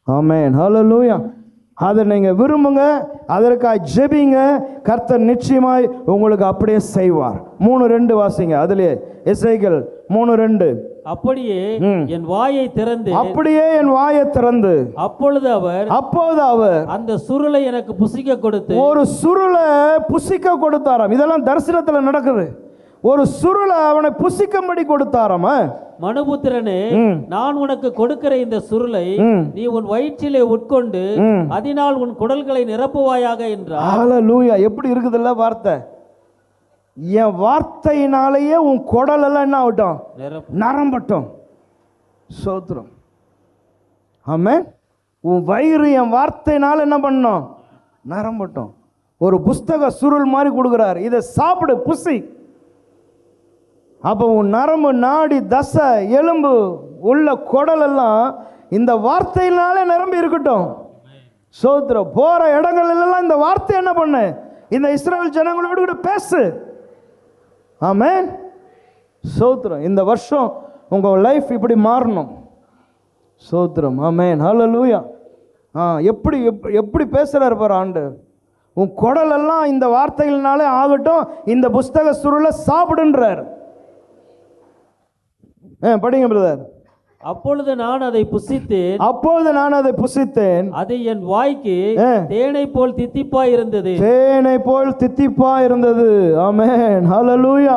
ஆமென், ஹல்லேலூயா. அதை நீங்கள் விரும்புங்க, அதற்காக ஜெபிங்க, கர்த்தர் நிச்சயமாய் உங்களுக்கு அப்படியே செய்வார். 3:2 வாசிங்க. அதிலே எசேக்கியேல் 3:2. அப்படியே என் வாயை திறந்து, அப்படியே என் வாயை திறந்து, அப்பொழுது அவர் அந்த சுருளை எனக்கு புசிக்க கொடுத்து, ஒரு சுருளை புசிக்க கொடுத்தாராம். இதெல்லாம் தரிசனத்தில் நடக்குது. ஒரு சுருளை அவனை புசிக்கும்படி கொடுத்தாராம். மனுபுத்திரனே, நான் உனக்கு கொடுக்கிற இந்த சுருளை நீ உன் வயிற்றிலே உட்கொண்டு அதனால் உன் குடல்களை நிரப்புவாயாக என்றார். ஹல்லேலூயா. எப்படி இருக்குதுல்ல வார்த்தை? என் வார்த்தையினாலேயே உன் குடல் எல்லாம் என்ன ஆகட்டும், நரம்பட்டும். சோத்திரம். ஆமென். உன் வயிறு என் வார்த்தையினால என்ன பண்ணும், நரம்பட்டும். ஒரு புஸ்தக சுருள் மாதிரி கொடுக்குறார், இதை சாப்பிடு, புசி. அப்போ உன் நரம்பு, நாடி, தசை, எலும்பு உள்ள குடல் எல்லாம் இந்த வார்த்தையினாலே நிரம்பி இருக்கட்டும். சோத்திரம். போற இடங்கள் எல்லாம் இந்த வார்த்தை என்ன பண்ணு, இந்த இஸ்ரவேல் ஜனங்களோடு கூட பேசு. ஆமென். சோத்திரம். இந்த வருஷம் உங்க லைஃப் இப்படி மாறணும். சோத்திரம். ஆமென், ஹல்லேலூயா. எப்படி எப்படி பேசுறாரு பாரு ஆண்டு. உன் குடல் எல்லாம் இந்த வார்த்தைகள்னாலே ஆகட்டும், இந்த புஸ்தக சுருளை சாப்பிடுன்றார். படிங்க பிரதர். அப்பொழுது நான் அதை புசித்தேன், அது என் வாய்க்கு தேனை போல் தித்திப்பாய் இருந்தது. ஆமென், ஹல்லேலூயா,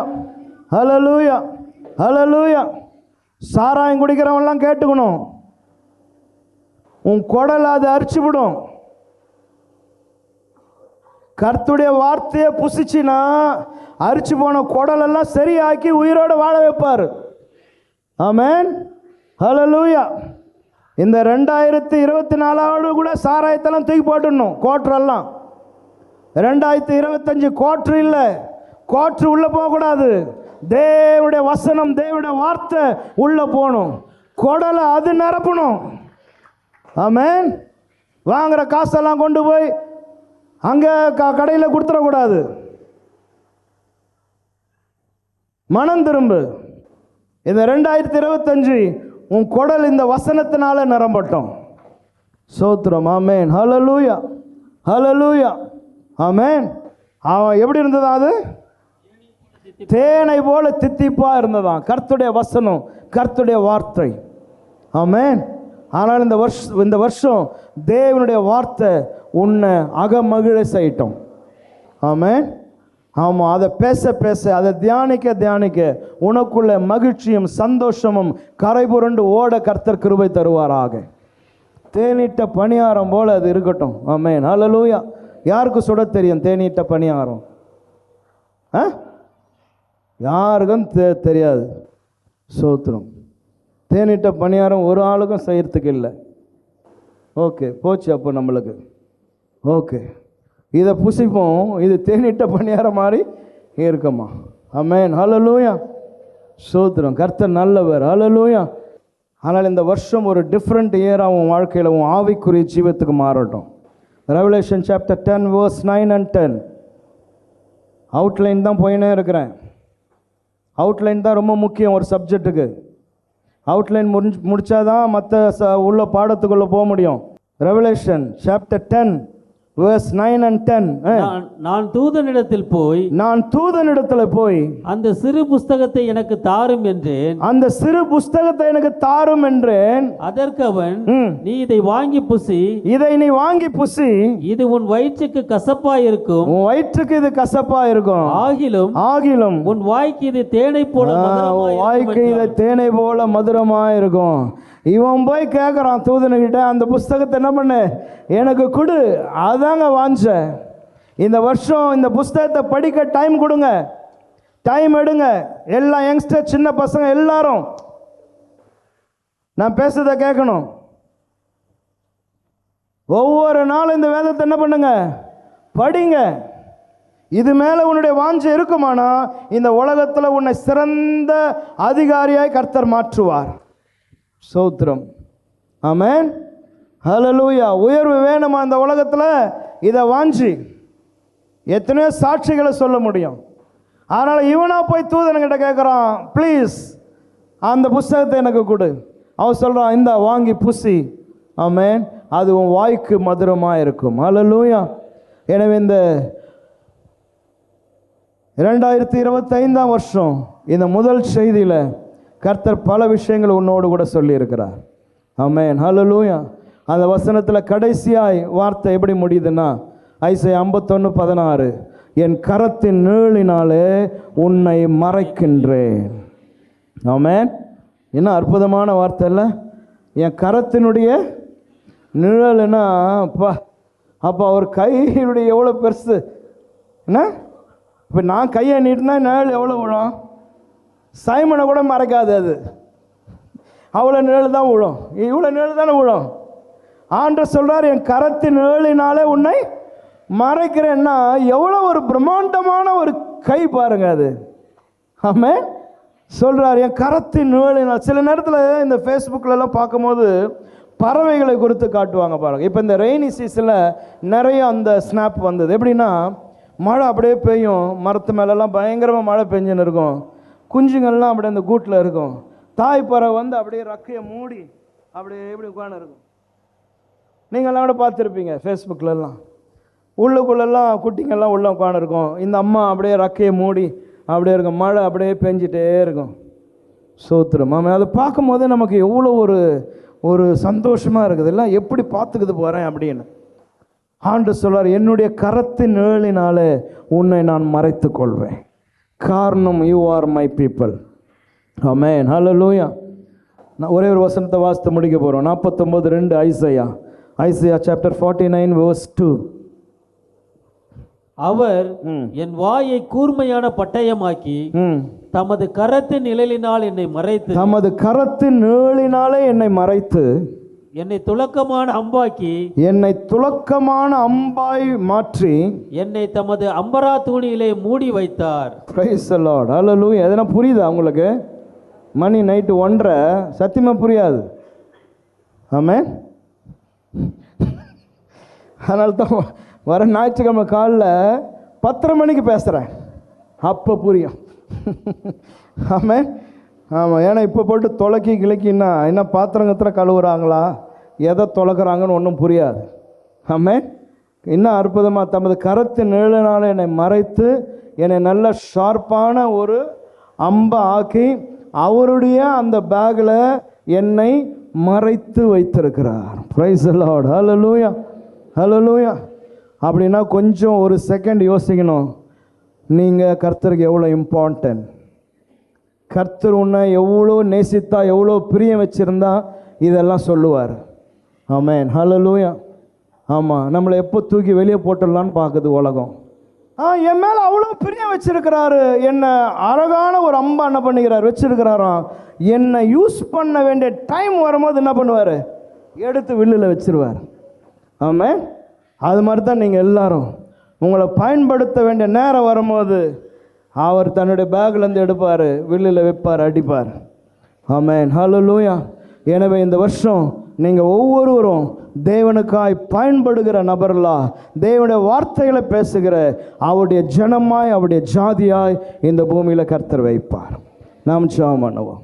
ஹல்லேலூயா, ஹல்லேலூயா. சாராயம் குடிக்கிறவன்லாம் கேட்டுக்கணும், உன் குடல் அதை அரிச்சுவிடும். கர்த்தருடைய வார்த்தையை புசிச்சினா அரிச்சு போன குடல் எல்லாம் சரியாக்கி உயிரோட வாழ வைப்பார். ஆமென், ஹல்லேலூயா. இந்த 2024 கூட சாராயத்தெல்லாம் தூக்கி போட்டுடணும், கோட்டரெல்லாம். 2025 கோட்ரு இல்லை, கோட்ரு உள்ள போகக்கூடாது. தேவனுடைய வசனம், தேவனுடைய வார்த்தை உள்ள போகணும், குடலை அது நிரப்பணும். ஆமென். வாங்குற காசெல்லாம் கொண்டு போய் அங்கே கடையில் கொடுத்துடக்கூடாது. மனம் திரும்பு. இந்த 2025 உன் குடல் இந்த வசனத்தினால நிரம்பட்டும். சோத்திரம். ஆமென், ஹல்லேலூயா, ஹல்லேலூயா. ஆமென். அவன் எப்படி இருந்ததா? அது தேனை போல தித்திப்பா இருந்ததான். கர்த்தருடைய வசனம், கர்த்தருடைய வார்த்தை. ஆமென். ஆனால் இந்த வருஷம் தேவனுடைய வார்த்தை உன்னை அகமகிழ செய்யட்டும். ஆமென். ஆமாம், அதை பேச அதை தியானிக்க உனக்குள்ள மகிழ்ச்சியும் சந்தோஷமும் கரை புரண்டு ஓட கர்த்தர் கிருபை தருவாராக. தேனிட்ட பணியாரம் போல அது இருக்கட்டும். ஆமென், ஹல்லேலூயா. யாருக்கு சுட தெரியும் தேநீட்ட பணியாரம்? யாருக்கும் தெரியாது. சோத்திரம். தேநீட்ட பணியாரம் ஒரு ஆளுக்கும் செய்யறதுக்கு இல்லை. ஓகே, போச்சு அப்போ நம்மளுக்கு. ஓகே, இதை புசிப்போம். இது தேநீட்ட பணியாரம் மாதிரி இருக்குமா? ஆமென், ஹல்லேலூயா. சோத்திரம். கர்த்தர் நல்லவர். ஹல்லேலூயா. ஆனால் இந்த வருஷம் ஒரு டிஃப்ரெண்ட் இயராக உன் வாழ்க்கையில் உன் ஆவிக்குரிய ஜீவத்துக்கு மாறட்டும். Revelation chapter 10 verse 9 and 10. Outline தான் போயினே இருக்கிறேன். அவுட்லைன் தான் ரொம்ப முக்கியம் ஒரு சப்ஜெக்ட்டுக்கு. அவுட்லைன் முடிச்சாதான் மற்ற உள்ள பாடத்துக்குள்ளே போக முடியும். Revelation chapter 10 verse 9 and 10. நான் தூதனிடத்தில் போய் அந்த சிறு புஸ்தகத்தை எனக்கு தாரும் என்றேன். அந்த சிறு புஸ்தகத்தை எனக்கு தாரும் என்றேன். அதற்கு அவன், நீ இதை வாங்கி புசி. இதை நீ வாங்கி புசி. இது உன் வயிற்றுக்கு கசப்பா இருக்கும். உன் வயிற்றுக்கு இது கசப்பா இருக்கும். ஆகிலும் உன் வாய்க்கு இது தேனை போல மதுரமாய் வாய்க்கு இது தேனை போல மதுரமா இருக்கும். இவன் போய் கேட்குறான் தூதனுக்கிட்ட, அந்த புஸ்தகத்தை என்ன பண்ணு, எனக்கு கொடு. அதாங்க வாஞ்ச. இந்த வருஷம் இந்த புஸ்தகத்தை படிக்க டைம் கொடுங்க, டைம் எடுங்க. எல்லா யங்ஸ்டர், சின்ன பசங்க எல்லாரும் நான் பேசுறதை கேட்கணும். ஒவ்வொரு நாளும் இந்த வேதத்தை என்ன பண்ணுங்க, படிங்க. இது மேலே உன்னுடைய வாஞ்சை இருக்குமானா இந்த உலகத்தில் உன்னை சிறந்த அதிகாரியாய் கர்த்தர் மாற்றுவார். சோத்திரம். ஆமென், ஹல்லேலூயா. உயர்வு வேணுமா இந்த உலகத்தில்? இதை வாஞ்சி எத்தனையோ சாட்சிகளை சொல்ல முடியும். அதனால் இவனா போய் தூதன்கிட்ட கேட்குறான், ப்ளீஸ் அந்த புஸ்தகத்தை எனக்கு கொடு. அவன் சொல்கிறான், இந்த வாங்கி புசி. ஆமென், அது உன் வாய்க்கு மதுரமாக இருக்கும். ஹல்லேலூயா. எனவே இந்த 2025 வருஷம் இந்த முதல் செய்தியில் கர்த்தர் பல விஷயங்கள் உன்னோடு கூட சொல்லியிருக்கிறார். ஆமென், ஹல்லேலூயா. அந்த வசனத்தில் கடைசியாய் வார்த்தை எப்படி முடியுதுன்னா, ஐசையா 51:16, என் கரத்தின் நீளினாலே உன்னை மறைக்கின்றேன். ஆமென். என்ன அற்புதமான வார்த்தை இல்லை? என் கரத்தினுடைய நிழல்னா அப்போ அவர் கையினுடைய எவ்வளோ பெருசு என்ன? இப்போ நான் கையை நீட்டினா நிழல் எவ்வளோ விழும்? சைமனை கூட மறைக்காது அது. அவ்வளோ நிழல் தான் விழும். இவ்வளோ நிழல் தானே விழும். ஆண்டவர் சொல்கிறார், என் கரத்தின் நிழலினாலே உன்னை மறைக்கிறேன்னா எவ்வளோ ஒரு பிரம்மாண்டமான ஒரு கை பாருங்க அது. ஆமென். சொல்கிறார், என் கரத்தின் நிழலினால். சில நேரத்தில் இந்த ஃபேஸ்புக்கிலலாம் பார்க்கும்போது பறவைகளை குறித்து காட்டுவாங்க பாருங்கள். இப்போ இந்த ரெய்னி சீசனில் நிறைய அந்த ஸ்னாப் வந்தது. எப்படின்னா, மழை அப்படியே பெய்யும், மரத்து மேலெல்லாம் பயங்கரமாக மழை பெஞ்சுன்னு இருக்கும், குஞ்சுங்கள்லாம் அப்படியே அந்த கூட்டில் இருக்கும், தாய் பறவை வந்து அப்படியே ரக்கையை மூடி அப்படியே எப்படி உட்காந்து இருக்கும். நீங்கள்லாம் கூட பார்த்துருப்பீங்க ஃபேஸ்புக்கிலலாம். உள்ளுக்குள்ளெல்லாம் குட்டிங்கெல்லாம் உள்ளே உட்காந்துருக்கும், இந்த அம்மா அப்படியே ரக்கையை மூடி அப்படியே இருக்கும், மழை அப்படியே பெஞ்சிட்டே இருக்கும். சோத்திரம். ஆமாம், அதை பார்க்கும் போதே நமக்கு எவ்வளோ ஒரு சந்தோஷமாக இருக்குது. எல்லாம் எப்படி பார்த்துக்குது போகிறேன் அப்படின்னு. ஆண்டவர் சொல்றார், என்னுடைய கரத்தின் நிழலினாலே உன்னை நான் மறைத்து கொள்வேன். காரணம், யூ ஆர் மை பீப்புள். ஆமென், ஹல்லேலூயா. நான் ஒரே ஒரு வசனத்தை வாசித்து முடிக்க போகிறோம். 49:2 ஐசையா சாப்டர் 49 verse 2. அவர் என் வாயை கூர்மையான பட்டயமாக்கி தமது கரத்தின் நிழலினால் என்னை மறைத்து, தமது கரத்தின் நிழலினாலே என்னை மறைத்து, என்னை துலக்கமான அம்பாக்கி, என்னை துலக்கமான அம்பாய் மாற்றி, என்னை தமது அம்பரா தூணியிலே மூடி வைத்தார். Praise the Lord. ஹல்லேலூயா. எதனா புரியுதா உங்களுக்கு? மணி நைட்டு 1:30, சத்தியமாக புரியாது. ஆமென். அதனால தான் வர ஞாயிற்றுக்கிழமை காலைல 10:30 மணிக்கு பேசுகிறேன், அப்போ புரியும். ஆமென். ஆமாம், ஏன்னா இப்போ போட்டு தொலைக்கி கிழக்கின்னா என்ன பாத்திரங்கத்திர கழுவுறாங்களா, எதை தொலைக்கிறாங்கன்னு ஒன்றும் புரியாது. ஆமென். இன்னும் அற்புதமாக தமது கரத்தின் நிழலினால் என்னை மறைத்து, என்னை நல்ல ஷார்ப்பான ஒரு அம்பை ஆக்கி அவருடைய அந்த பேக்கில் என்னை மறைத்து வைத்திருக்கிறார். Praise the Lord. ஹல்லேலூயா, ஹல்லேலூயா. அப்படின்னா கொஞ்சம் ஒரு செகண்ட் யோசிக்கணும், நீங்கள் கர்த்தருக்கு எவ்வளோ இம்பார்ட்டன்ட், கர்த்தர் உன்னை எவ்வளோ நேசித்தா, எவ்வளோ பிரியம் வச்சுருந்தா இதெல்லாம் சொல்லுவார். ஆமென், ஹல்லேலூயா. ஆமாம், நம்மளை எப்போ தூக்கி வெளியே போட்டுடலான்னு பார்க்குது உலகம். என் மேலே அவ்வளோ பிரியம் வச்சிருக்கிறாரு, என்னை அழகான ஒரு அம்பா என்ன பண்ணிக்கிறார் வச்சிருக்கிறாராம். என்னை யூஸ் பண்ண வேண்டிய டைம் வரும்போது என்ன பண்ணுவார், எடுத்து வில்லில் வச்சிருவார். ஆமாம், அது மாதிரி தான் நீங்கள் எல்லாரும் உங்களை பயன்படுத்த வேண்டிய நேரம் வரும்போது அவர் தன்னுடைய பேக்லேருந்து எடுப்பார், வில்லில் வைப்பார், அடிப்பார். ஆமென், ஹல்லேலூயா. எனவே இந்த வருஷம் நீங்கள் ஒவ்வொருவரும் தேவனுக்காய் பயன்படுகிற நபர்களா, தேவனுடைய வார்த்தைகளை பேசுகிற அவருடைய ஜனமாய், அவருடைய ஜாதியாய் இந்த பூமியில் கர்த்தர் வைப்பார். நாம் ஜெபம் பண்ணுவோம்.